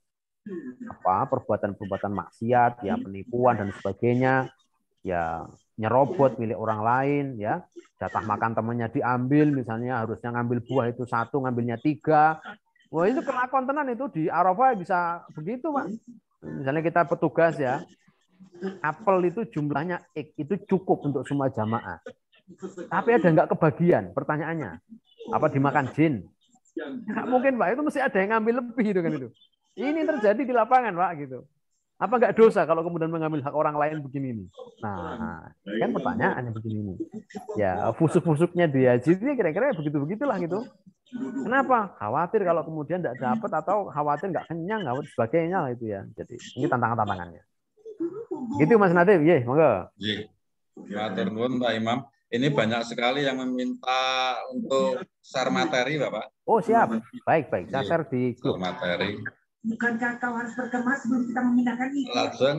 F: perbuatan-perbuatan maksiat, ya penipuan dan sebagainya, ya nyerobot milik orang lain, ya jatah makan temannya diambil, misalnya harusnya ngambil buah itu 1, ngambilnya 3. Wah, itu kena kontenan itu di Arafah bisa begitu, Pak. Misalnya kita petugas ya, apel itu jumlahnya itu cukup untuk semua jamaah. Tapi ada nggak kebagian? Pertanyaannya, apa dimakan jin? Nggak mungkin, Pak. Itu mesti ada yang ngambil lebih itu kan itu. Ini terjadi di lapangan, Pak, gitu. Apa nggak dosa kalau kemudian mengambil hak orang lain begini ini? Nah, kan pertanyaannya begini ini. Ya, fusuk-fusuknya di haji ini kira-kira begitu-begitulah gitu. Kenapa? Khawatir kalau kemudian tidak dapat atau khawatir nggak kenyang, nggak sebagainya lah itu ya. Jadi ini tantangan-tantangannya. Gitu Mas Nadif, ye, monggo.
B: Matur nuwun Pak Imam. Ini banyak sekali yang meminta untuk share materi, Bapak.
F: Oh, siap. Baik. Saya share di grup.
B: Share materi.
G: Bukankah kau harus berkemas sebelum kita memindahkan itu?
B: Langsung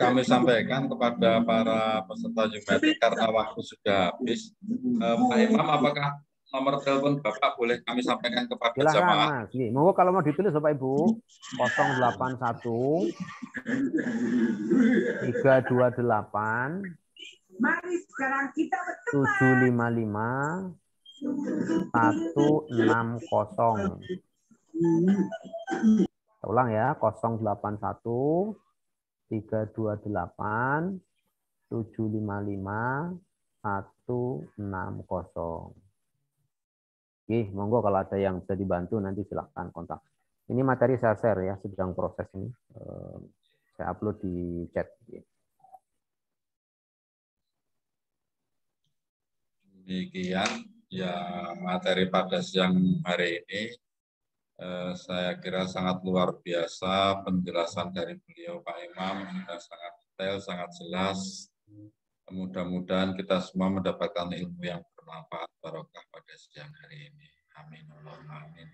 B: kami sampaikan kepada para peserta Jumat karena waktu sudah habis. Pak Imam, apakah nomor telepon Bapak boleh kami sampaikan kepada
F: Silakan,
B: jamaah?
F: Mas. Monggo kalau mau ditulis Bapak Ibu 081 328
G: Mari sekarang kita
F: 755 160. Ulang ya, 081 328 755 160. Oke, monggo kalau ada yang bisa dibantu nanti silakan kontak. Ini materi saya share ya, sedang proses ini. Saya upload di chat.
B: Demikian ya materi pada siang hari ini. Saya kira sangat luar biasa penjelasan dari beliau Pak Imam, sudah sangat detail, sangat jelas. Mudah-mudahan kita semua mendapatkan ilmu yang bermanfaat barokah pada siang hari ini. Amin. Amin.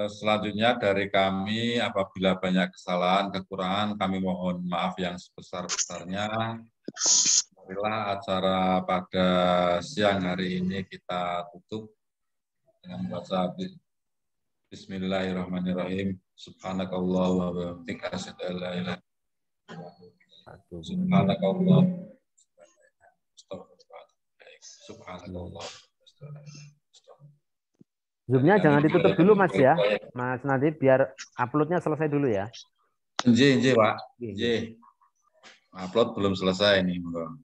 B: Selanjutnya dari kami, apabila banyak kesalahan, kekurangan, kami mohon maaf yang sebesar-besarnya. Marilah acara pada siang hari ini kita tutup dengan membaca Bismillahirrahmanirrahim. Subhanakallah wa bihamdika asyhadu an la ilaha illa anta. Subhanakallah. Subhanallah.
F: Zoom-nya jangan ditutup dulu Mas ya. Mas Nadib biar upload-nya selesai dulu ya.
B: Nggih, Pak. Nggih. Upload belum selesai ini, Bang.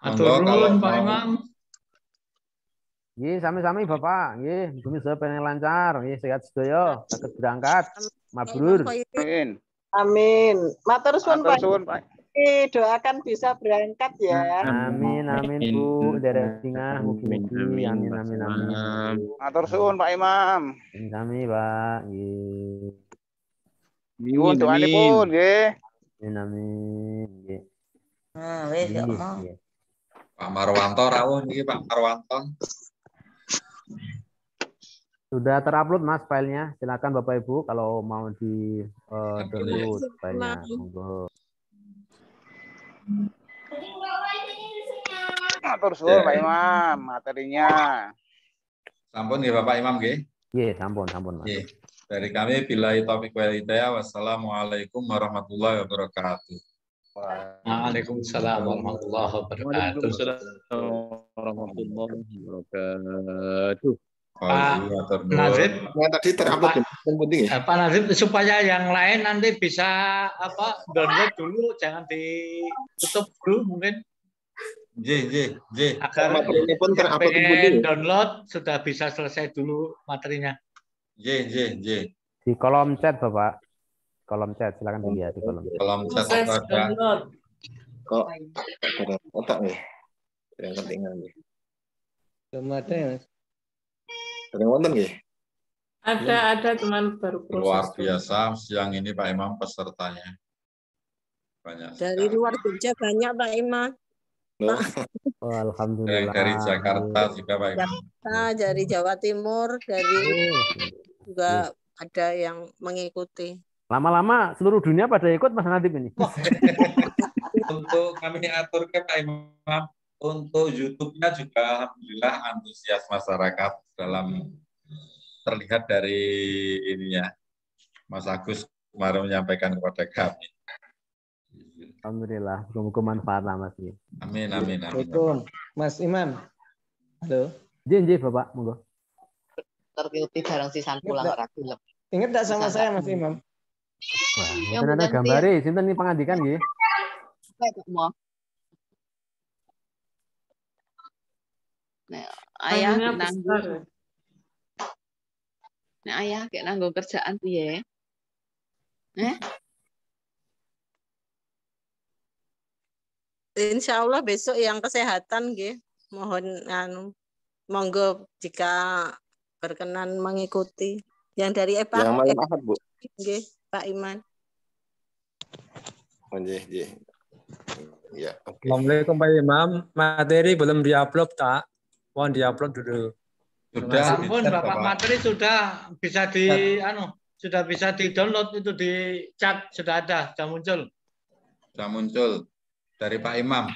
A: Atur nuwun Pak Imam.
F: Nggih, sami-sami Bapak. Nggih, mugi saya pengen lancar. Nggih, sehat sedaya, saged berangkat. Mabrur.
H: Amin.
I: Amin. Matur suwun Pak.
H: Pak.
I: Doakan bisa berangkat ya.
F: Amin, amin Bu. Daerah Tengah, mugi-mugi. Amin, amin, amin.
H: Matur suwun Pak Imam.
F: Sami Pak. Nggih.
H: Nyuwun doanipun nggih.
F: Amin, amin. Nggih.
E: Nah, wis ya mau.
F: Nggih.
B: Pak Marwanto rawuh niki Pak Marwanto.
F: Sudah terupload Mas filenya. Silakan Bapak Ibu kalau mau di download filenya. Monggo.
H: Matur suwun Pak Imam materinya.
B: Sampun nggih Bapak Imam nggih.
F: Nggih, sampun Mas.
B: Nggih. Dari kami billahi taufik wal hidayah. Wassalamualaikum warahmatullahi wabarakatuh.
A: Waalaikumsalam warahmatullahi wabarakatuh.
H: Warahmatullahi wabarakatuh.
A: Pak Nazib,
J: yang tadi terupload yang penting ya.
A: Pak Nazib supaya yang lain nanti bisa download dulu, jangan ditutup dulu mungkin.
B: J.
A: Agar
J: materinya pun terupload
A: pengen download sudah bisa selesai dulu materinya.
B: J.
F: Di kolom chat Bapak. Kolom chat silakan dilihat di kolom chat.
B: Kolom chat ada.
J: Kok ada otak nih? Yang ketinggalan nih.
K: Belum ada ya Mas?
J: Ada yang wonten nggih?
K: Ada cuman baru proses.
B: Luar biasa siang ini Pak Imam pesertanya. Banyak.
L: Dari luar Jogja banyak Pak Imam.
F: Oh, alhamdulillah.
B: Dari Jakarta juga Pak Imam.
L: Dari Jawa Timur, dari juga ada yang mengikuti.
F: Lama-lama seluruh dunia pada ikut Mas Nadib ini.
B: Untuk kami atur ke Pak Imam, untuk YouTube-nya juga alhamdulillah antusias masyarakat dalam terlihat dari ininya. Mas Agus kemarin menyampaikan kepada kami.
F: Alhamdulillah, semoga manfaat lah Mas.
B: Amin.
K: Assalamualaikum Mas Imam. Halo.
F: J Bapak, monggo.
D: Terpilih barang sisan pulang ora gelem.
K: Ingat enggak sama saya Mas Imam?
F: Wah, mboten ada gambare, sinten iki pangandikan nggih?
D: Nah, ayah nanggung. Nah, ayah kayak nanggung kerjaan piye?
L: Insya Allah besok yang kesehatan nggih. Mohon monggo jika berkenan mengikuti. Yang dari EPA.
J: Yang malam Ahad, Bu.
L: Nggih, Pak Iman.
J: Nggih. Ya, oke.
K: Assalamualaikum Pak Imam. Materi belum diupload tak? Mohon diupload dulu.
B: Sudah.
A: Ampun Bapak, materi sudah bisa sudah bisa di-download itu di chat, sudah ada, sudah muncul.
B: Sudah muncul dari Pak Imam.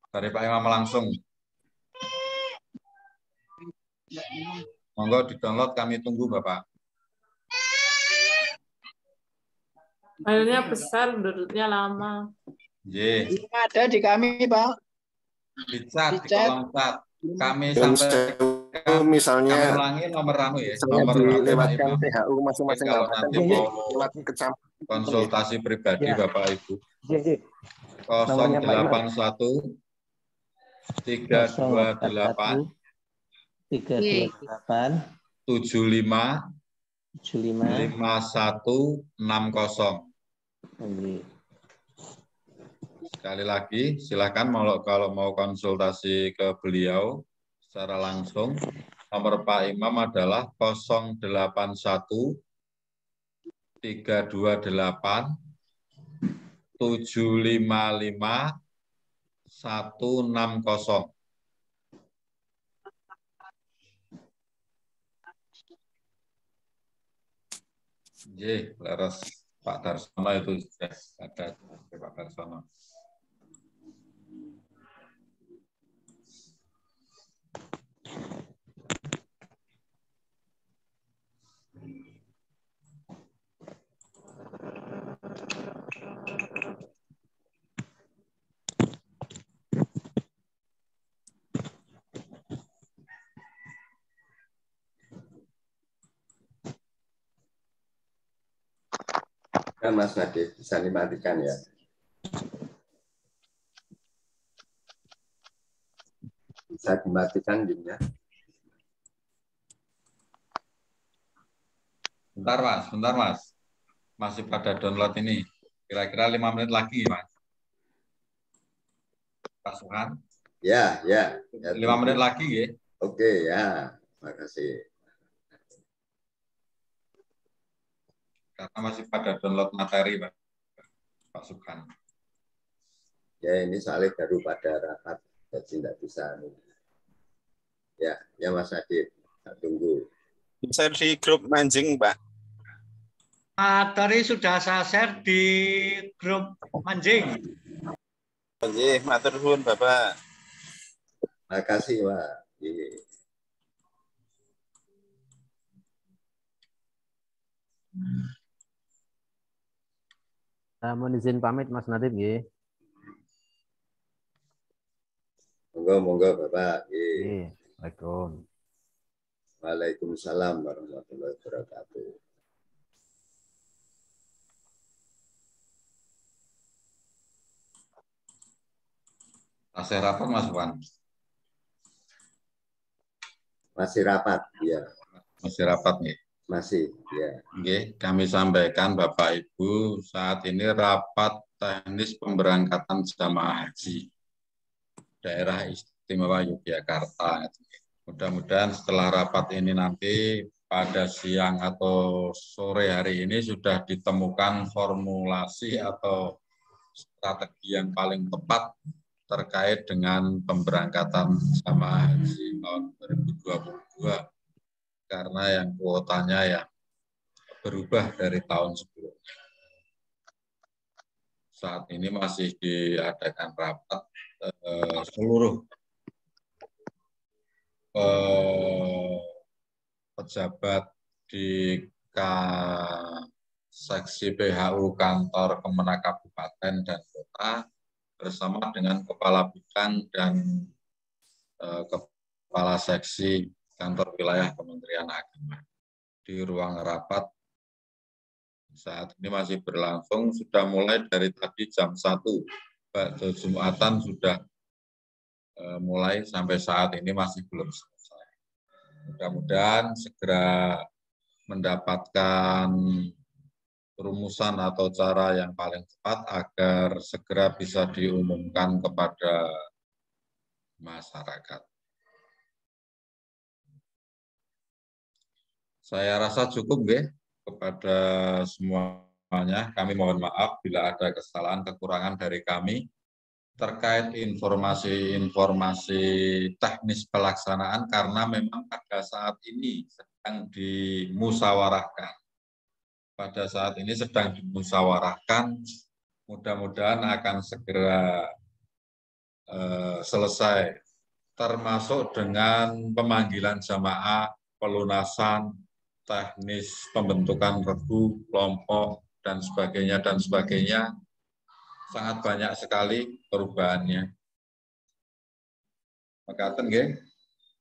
B: Dari Pak Imam langsung. Monggo di-download, kami tunggu Bapak.
K: Filenya besar, downloadnya lama.
B: J.
I: Ada di kami, Pak.
B: Di chat, di kolom chat. Kami sampai
J: misalnya
B: kami ulangi nomor ya. Nomor
J: dilewatkan THU masing-masing
B: kalau nanti mau konsultasi pribadi
K: Ya.
B: Bapak Ibu. 081
K: Nomornya
B: 328
K: 328
B: 75
K: 75
B: 5160. Sekali lagi, silakan kalau mau konsultasi ke beliau secara langsung. Nomor Pak Imam adalah 081 328 755 160. J, leres Pak Darsono itu sudah ada Pak Darsono.
J: Mas Nadif, bisa dimatikan ya. Bisa dimatikan dimnya.
B: Bentar Mas. Masih pada download ini. Kira-kira 5 menit lagi, Mas. Pak Suhan?
J: Ya.
B: 5 menit lagi, ya.
J: Oke, ya. Makasih.
B: Karena masih pada download materi, Pak Suhan.
J: Ya, ini soalnya baru pada rapat, jadi tidak bisa. Ya Mas Adit, saya tunggu.
H: Share di grup mancing, Pak.
A: Materi sudah saya share di grup mancing.
H: Oke, matur suwun, Bapak.
J: Makasih, Pak.
F: Mohon izin pamit Mas Nadif nggih.
J: Monggo Bapak.
F: Waalaikumsalam.
J: Waalaikumsalam warahmatullahi wabarakatuh.
B: Masih rapat, Mas Wan?
J: Masih rapat, ya.
B: Masih rapat nih.
J: Masih, ya.
B: Oke, kami sampaikan Bapak Ibu, saat ini rapat teknis pemberangkatan jamaah haji daerah istimewa Yogyakarta. Mudah-mudahan setelah rapat ini nanti pada siang atau sore hari ini sudah ditemukan formulasi atau strategi yang paling tepat terkait dengan pemberangkatan jamaah haji tahun 2022. Karena yang kuotanya yang berubah dari tahun sebelumnya. Saat ini masih diadakan rapat seluruh pejabat di seksi PHU kantor Kemenak Kabupaten dan Kota bersama dengan kepala bidang dan kepala seksi kantor wilayah Kementerian Agama. Di ruang rapat saat ini masih berlangsung, sudah mulai dari tadi jam 1, bakdo Jumatan sudah mulai sampai saat ini masih belum selesai. Mudah-mudahan segera mendapatkan rumusan atau cara yang paling tepat agar segera bisa diumumkan kepada masyarakat. Saya rasa cukup ya kepada semuanya. Kami mohon maaf bila ada kesalahan kekurangan dari kami terkait informasi-informasi teknis pelaksanaan karena memang pada saat ini sedang dimusyawarahkan. Pada saat ini sedang dimusyawarahkan, mudah-mudahan akan segera selesai, termasuk dengan pemanggilan jamaah, pelunasan, teknis pembentukan regu, kelompok, dan sebagainya, sangat banyak sekali perubahannya. Makaten nggih,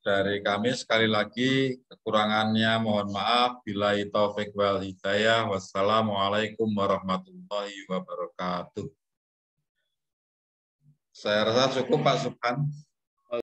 B: dari kami sekali lagi kekurangannya mohon maaf. Billahi taufik wal hidayah. Wassalamualaikum warahmatullahi wabarakatuh. Saya rasa cukup Pak Subhan.